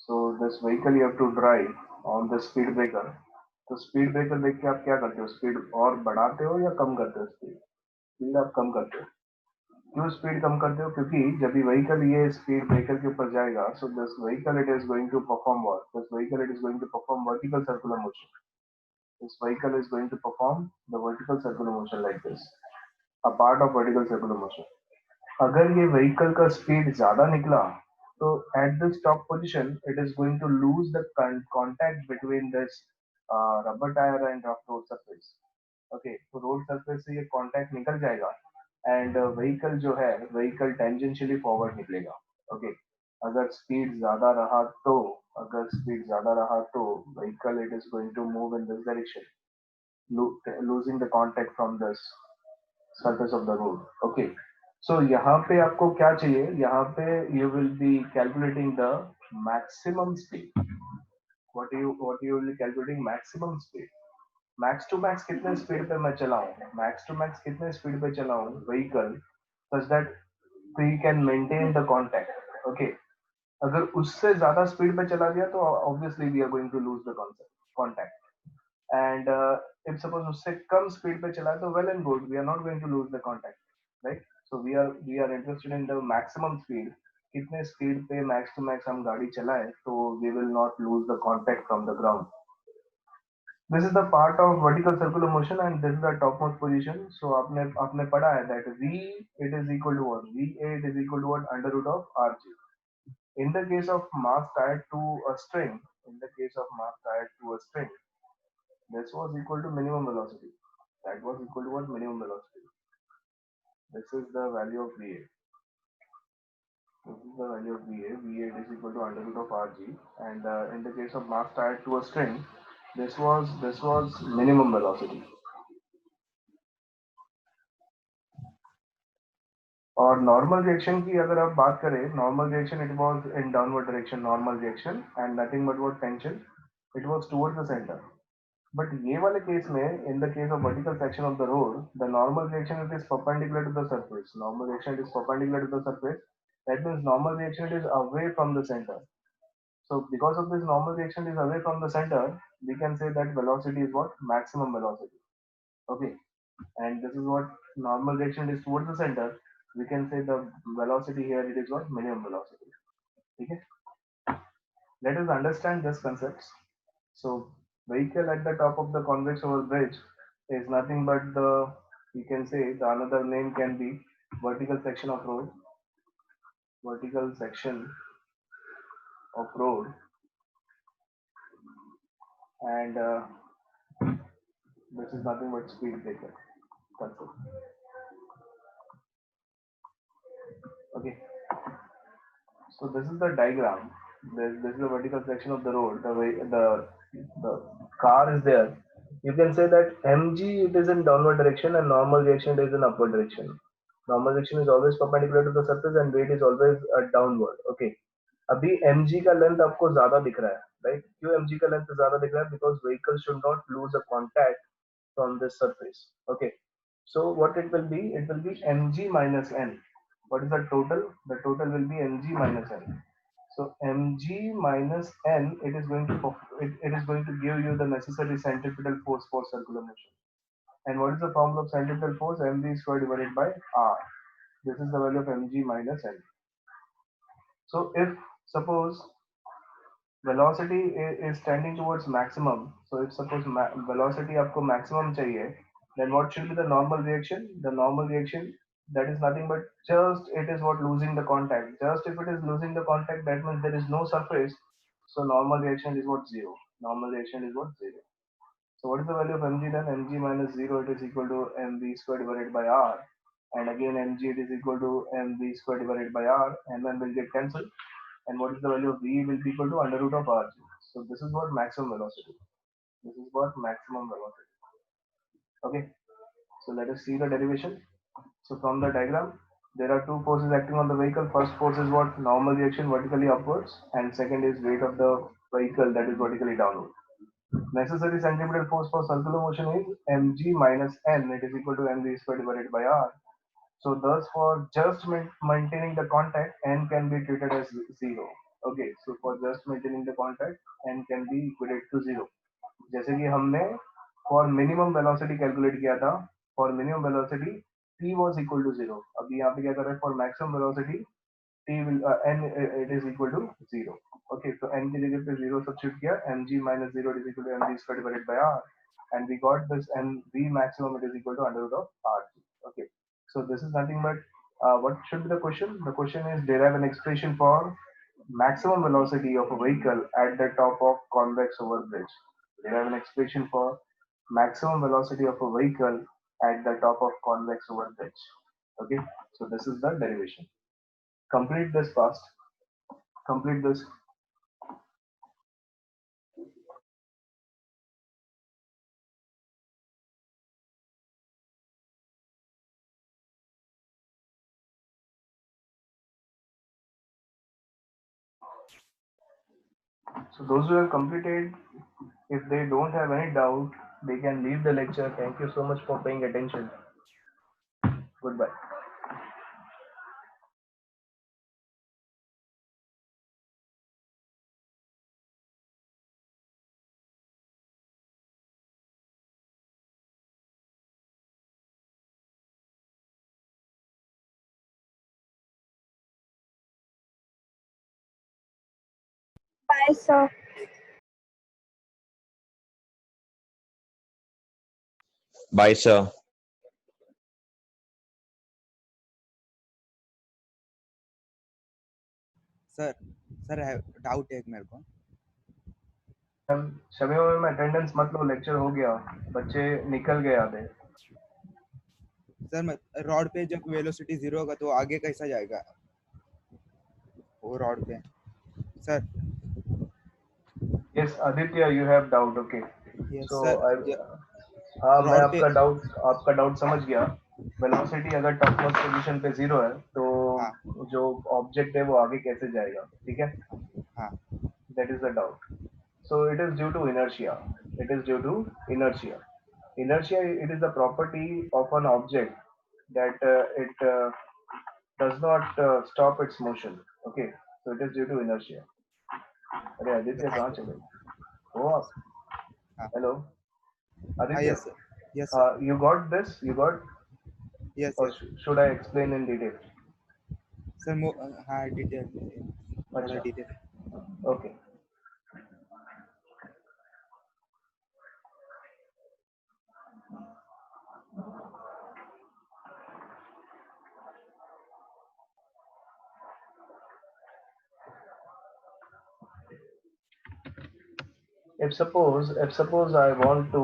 So this vehicle you have to drive on the speed breaker. तो speed breaker देख के आप क्या करते हो, स्पीड और बढ़ाते हो या कम करते हो, स्पीड स्पीड आप कम करते हो। क्यों स्पीड कम करते हो, क्योंकि जब भी व्हीकल ये स्पीड ब्रेकर के ऊपर जाएगा, so this vehicle it is going to perform work, this vehicle it is going to perform vertical circular motion, this vehicle is going to perform the vertical circular motion like this, a part of vertical circular motion. अगर ये vehicle का speed ज्यादा निकला, तो at this top position it is going to lose the contact between this rubber tyre and road surface. Okay, तो road surface से ये contact निकल जाएगा, एंड व्हीकल जो है व्हीकल टेंजेंशियली फॉरवर्ड निकलेगा। ओके, अगर स्पीड ज्यादा रहा तो अगर स्पीड ज्यादा रहा तो vehicle it is going to move in this direction, losing the contact from this surface of the road. Okay, so यहाँ पे आपको क्या चाहिए, यहाँ पे you will be calculating the maximum speed. What you will be calculating maximum speed. Max to max कितने speed पे मैं चलाऊं, मैक्स टू मैक्स कितने स्पीड पे चलाऊं vehicle, such that we can maintain the contact. Okay, अगर उससे ज्यादा स्पीड पे चला गया तो obviously we are going to lose the contact, and if suppose उससे कम स्पीड पे चला है तो well and good, we are not going to lose the contact, right? So we are interested in the maximum speed, कितने speed पे max to max हम गाड़ी चलाए तो we will not lose the contact from the ground. This is the part of vertical circular motion and this is the topmost position. So आपने आपने पढ़ा है that v it is equal to what, va it is equal to what, under root of rg. In the case of mass tied to a string, in the case of mass tied to a string, this was equal to minimum velocity. That was equal to what, minimum velocity. This is the value of VA. This is the value of VA. VA is equal to under root of RG. And in the case of mass tied to a string, this was minimum velocity. और normal reaction की अगर आप बात करें, normal reaction it was in downward direction, normal reaction and nothing but what tension, it was towards the centre. But ये वाले case में, in the case of vertical section of the road, the normal reaction it is perpendicular to the surface, normal reaction it is perpendicular to the surface, that means normal reaction is away from the center. So because of this normal reaction is away from the center, we can say that velocity is what, maximum velocity. Okay, and this is what normal reaction is towards the center, we can say the velocity here it is what, minimum velocity. Okay, let us understand this concepts. So vehicle at the top of the convex over bridge is nothing but the, you can say the another name can be vertical section of road, vertical section of road, and This is nothing but speed breaker. That's it. Okay. So this is the diagram. This is the vertical section of the road. The way the car is there. You can say that mg it is in downward direction and normal reaction is in upward direction. Normal reaction is always perpendicular to the surface and weight is always downward. Okay. अभी mg का length आपको ज्यादा दिख रहा है, right? क्यों mg का length ज्यादा दिख रहा है? Because vehicle should not lose a contact from this surface. Okay. So what it will be? It will be mg minus n. What is the total? The total will be mg minus n. So mg minus n, it is going to give you the necessary centripetal force for circular motion. And what is the formula of centripetal force? Mv square divided by r. This is the value of mg minus n. So if suppose velocity is tending towards maximum, so if suppose velocity आपको maximum चाहिए, then what should be the normal reaction? The normal reaction, that is nothing but just it is what losing the contact. Just if it is losing the contact, that means there is no surface. So normal reaction is what? Zero. Normal reaction is what? Zero. So what is the value of mg then? Mg minus zero, it is equal to mv square divided by r. And again mg it is equal to mv square divided by r, and then will get cancelled. And what is the value of v will be equal to under root of rg. So this is what maximum velocity. This is what maximum velocity. Okay. So let us see the derivation. So from the diagram, there are two forces acting on the vehicle. First force is what? Normal reaction vertically upwards, and second is weight of the vehicle, that is vertically downward. Necessary centripetal force for circular motion is mg minus n. It is equal to mv square divided by r. So thus for just maintaining the contact, n can be treated as zero. Okay, so for just maintaining the contact, n can be equated to zero. जैसे कि हमने for minimum velocity calculate किया था, for minimum velocity t was equal to zero. अभी यहाँ पे क्या कर रहे हैं? For maximum velocity t will n it is equal to zero. Okay, so n की जगह पे zero substitute किया, mg minus zero is equal to mg square divided by r, and we got this, and v maximum it is equal to under root of r. Okay, so this is nothing but what should be the question? The question is derive an expression for maximum velocity of a vehicle at the top of convex over bridge. Derive an expression for maximum velocity of a vehicle at the top of convex over bridge. Okay, so this is the derivation. Complete this fast. Complete this. So those who have completed, if they don't have any doubt, they can leave the lecture. Thank you so much for paying attention. Goodbye. Bye, sir. Bye, sir. Sir sir doubt है एक मेरे को। शमी में attendance मत लो, lecture हो गया, बच्चे निकल गए आधे। सर रॉड पे जब वेलोसिटी जीरो होगा तो आगे कैसा जाएगा वो रॉड पे? Sir yes Aditya, you have doubt. Okay, so हाँ, मैं आपका डाउट समझ गया। वेलोसिटी अगर टॉप मोस्ट पोजीशन पे जीरो है तो जो ऑब्जेक्ट है वो आगे कैसे जाएगा? ठीक है, that is the doubt. So it is due to inertia. It is due to inertia. Inertia, it is the property of an object that it does not stop its motion. Okay, so it is due to inertia. अरे आदित्य कहाँ चले? हो आप? Hello, Aditya. Yes sir. Yes sir. You got this? You got? Yes. Or should I explain in detail? Sir, हाँ detail. अच्छा. Detail. Okay. If suppose I want to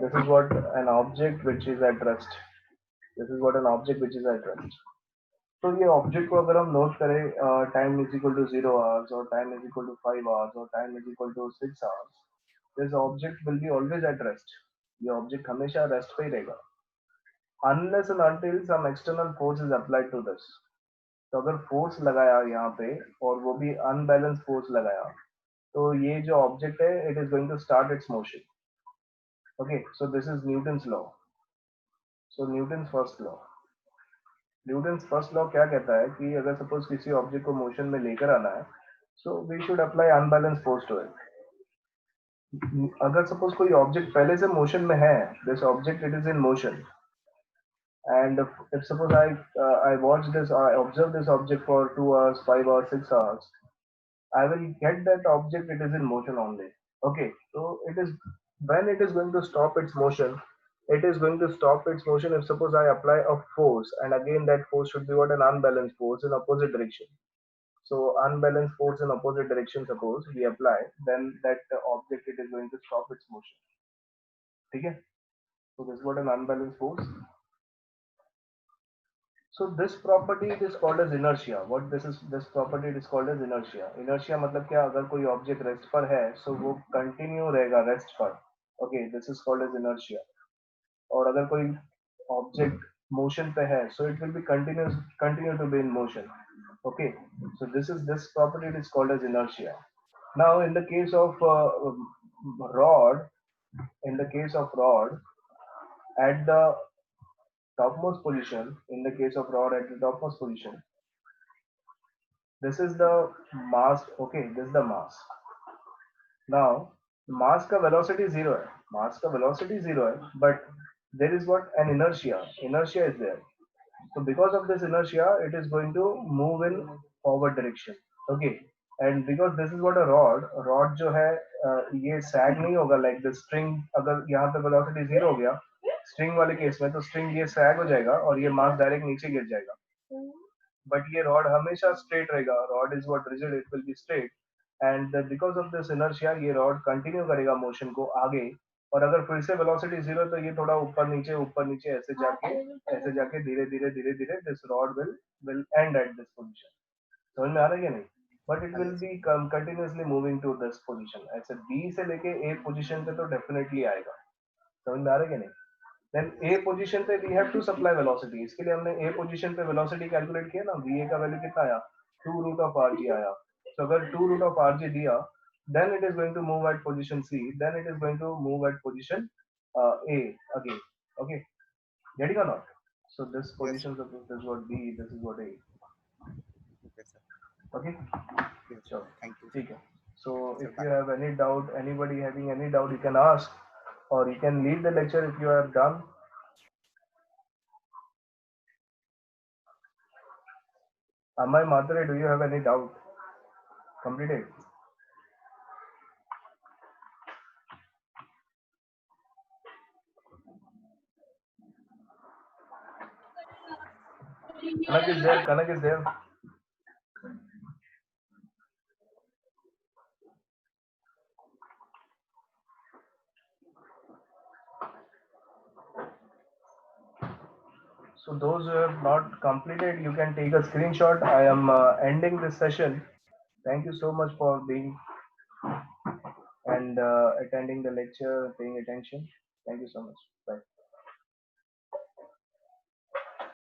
this is what an object which is at rest. This is what an object which is at rest. तो ये object को अगर हम note करें time is equal to 0 hours और time is equal to 5 hours और time is equal to 6 hours, this object will be always at rest. ये object हमेशा रेस्ट पे ही रहेगा unless and until some external force is applied to this. तो अगर force लगाया यहाँ पे और वो भी अनबैलेंस फोर्स लगाया तो ये जो ऑब्जेक्ट है it is going to start its motion. Okay, so this is Newton's law. So Newton's first law. Newton's first law क्या कहता है कि अगर सपोज किसी ऑब्जेक्ट को मोशन में लेकर आना है so we should apply unbalance force to it. अगर सपोज कोई ऑब्जेक्ट पहले से मोशन में है, this object it is in motion, and if suppose I watch this, I observe this object for 2 hours, 5 hours, 6 hours, I will get that object it is in motion only. Okay, so it is when it is going to stop its motion, it is going to stop its motion if suppose I apply a force, and again that force should be what, an unbalanced force in opposite direction. So unbalanced force in opposite direction suppose we apply, then that object it is going to stop its motion. Okay, so this is what an unbalanced force. So this property it is called as inertia. What this property it is called as inertia. Inertia मतलब क्या, अगर कोई object rest पर है so वो continue रहेगा rest पर. Okay, this is called as inertia. और अगर कोई object motion पे है so it will be continue to be in motion. Okay, so this property it is called as inertia. Now in the case of rod, at the topmost position, in the case of rod at the topmost position, this is the mass. Okay, this is the mass. Now mass का velocity 0 है, but there is what, an inertia is there. So because of this inertia it is going to move in forward direction. Okay, and because this is what a rod जो है ये sag नहीं होगा like the string. अगर यहाँ पे velocity 0 हो गया स्ट्रिंग वाले केस में तो स्ट्रिंग ये सैग हो जाएगा और ये मास डायरेक्ट नीचे गिर जाएगा. बट ये रॉड हमेशा स्ट्रेट रहेगा. Rod is what rigid, it will be straight, and because of this inertia ये रॉड कंटिन्यू करेगा मोशन को आगे. और अगर फिर से वेलोसिटी 0 तो ये थोड़ा ऊपर नीचे ऐसे जाके धीरे धीरे this rod will end at this position. समझ में आ रहा है कि नहीं? But it will be continuously moving to this position. ऐसे बी से लेके ए पोजीशन पे तो डेफिनेटली आएगा. समझ में आ रहा है कि नहीं? Then A पोजीशन पे we have to supply velocity. इसके लिए हमने A पोजीशन पे velocity कैलकुलेट किया ना. VA का वैल्यू कितना आया? 2 root of RG आया. So अगर 2 root of RG दिया, then it is going to move at position C. Then it is going to move at position A again. Okay, getting or not? So this position of this is what B, this is what A. Okay, sir. Okay, Yes, sure. thank you. ठीक है. So if you have any doubt, anybody having any doubt, you can ask. Or you can leave the lecture if you are done. Amay Matre, do you have any doubt? Completed. Kanak is there. So those who have not completed, you can take a screenshot. I am ending this session. Thank you so much for being and attending the lecture, paying attention. Thank you so much. Bye.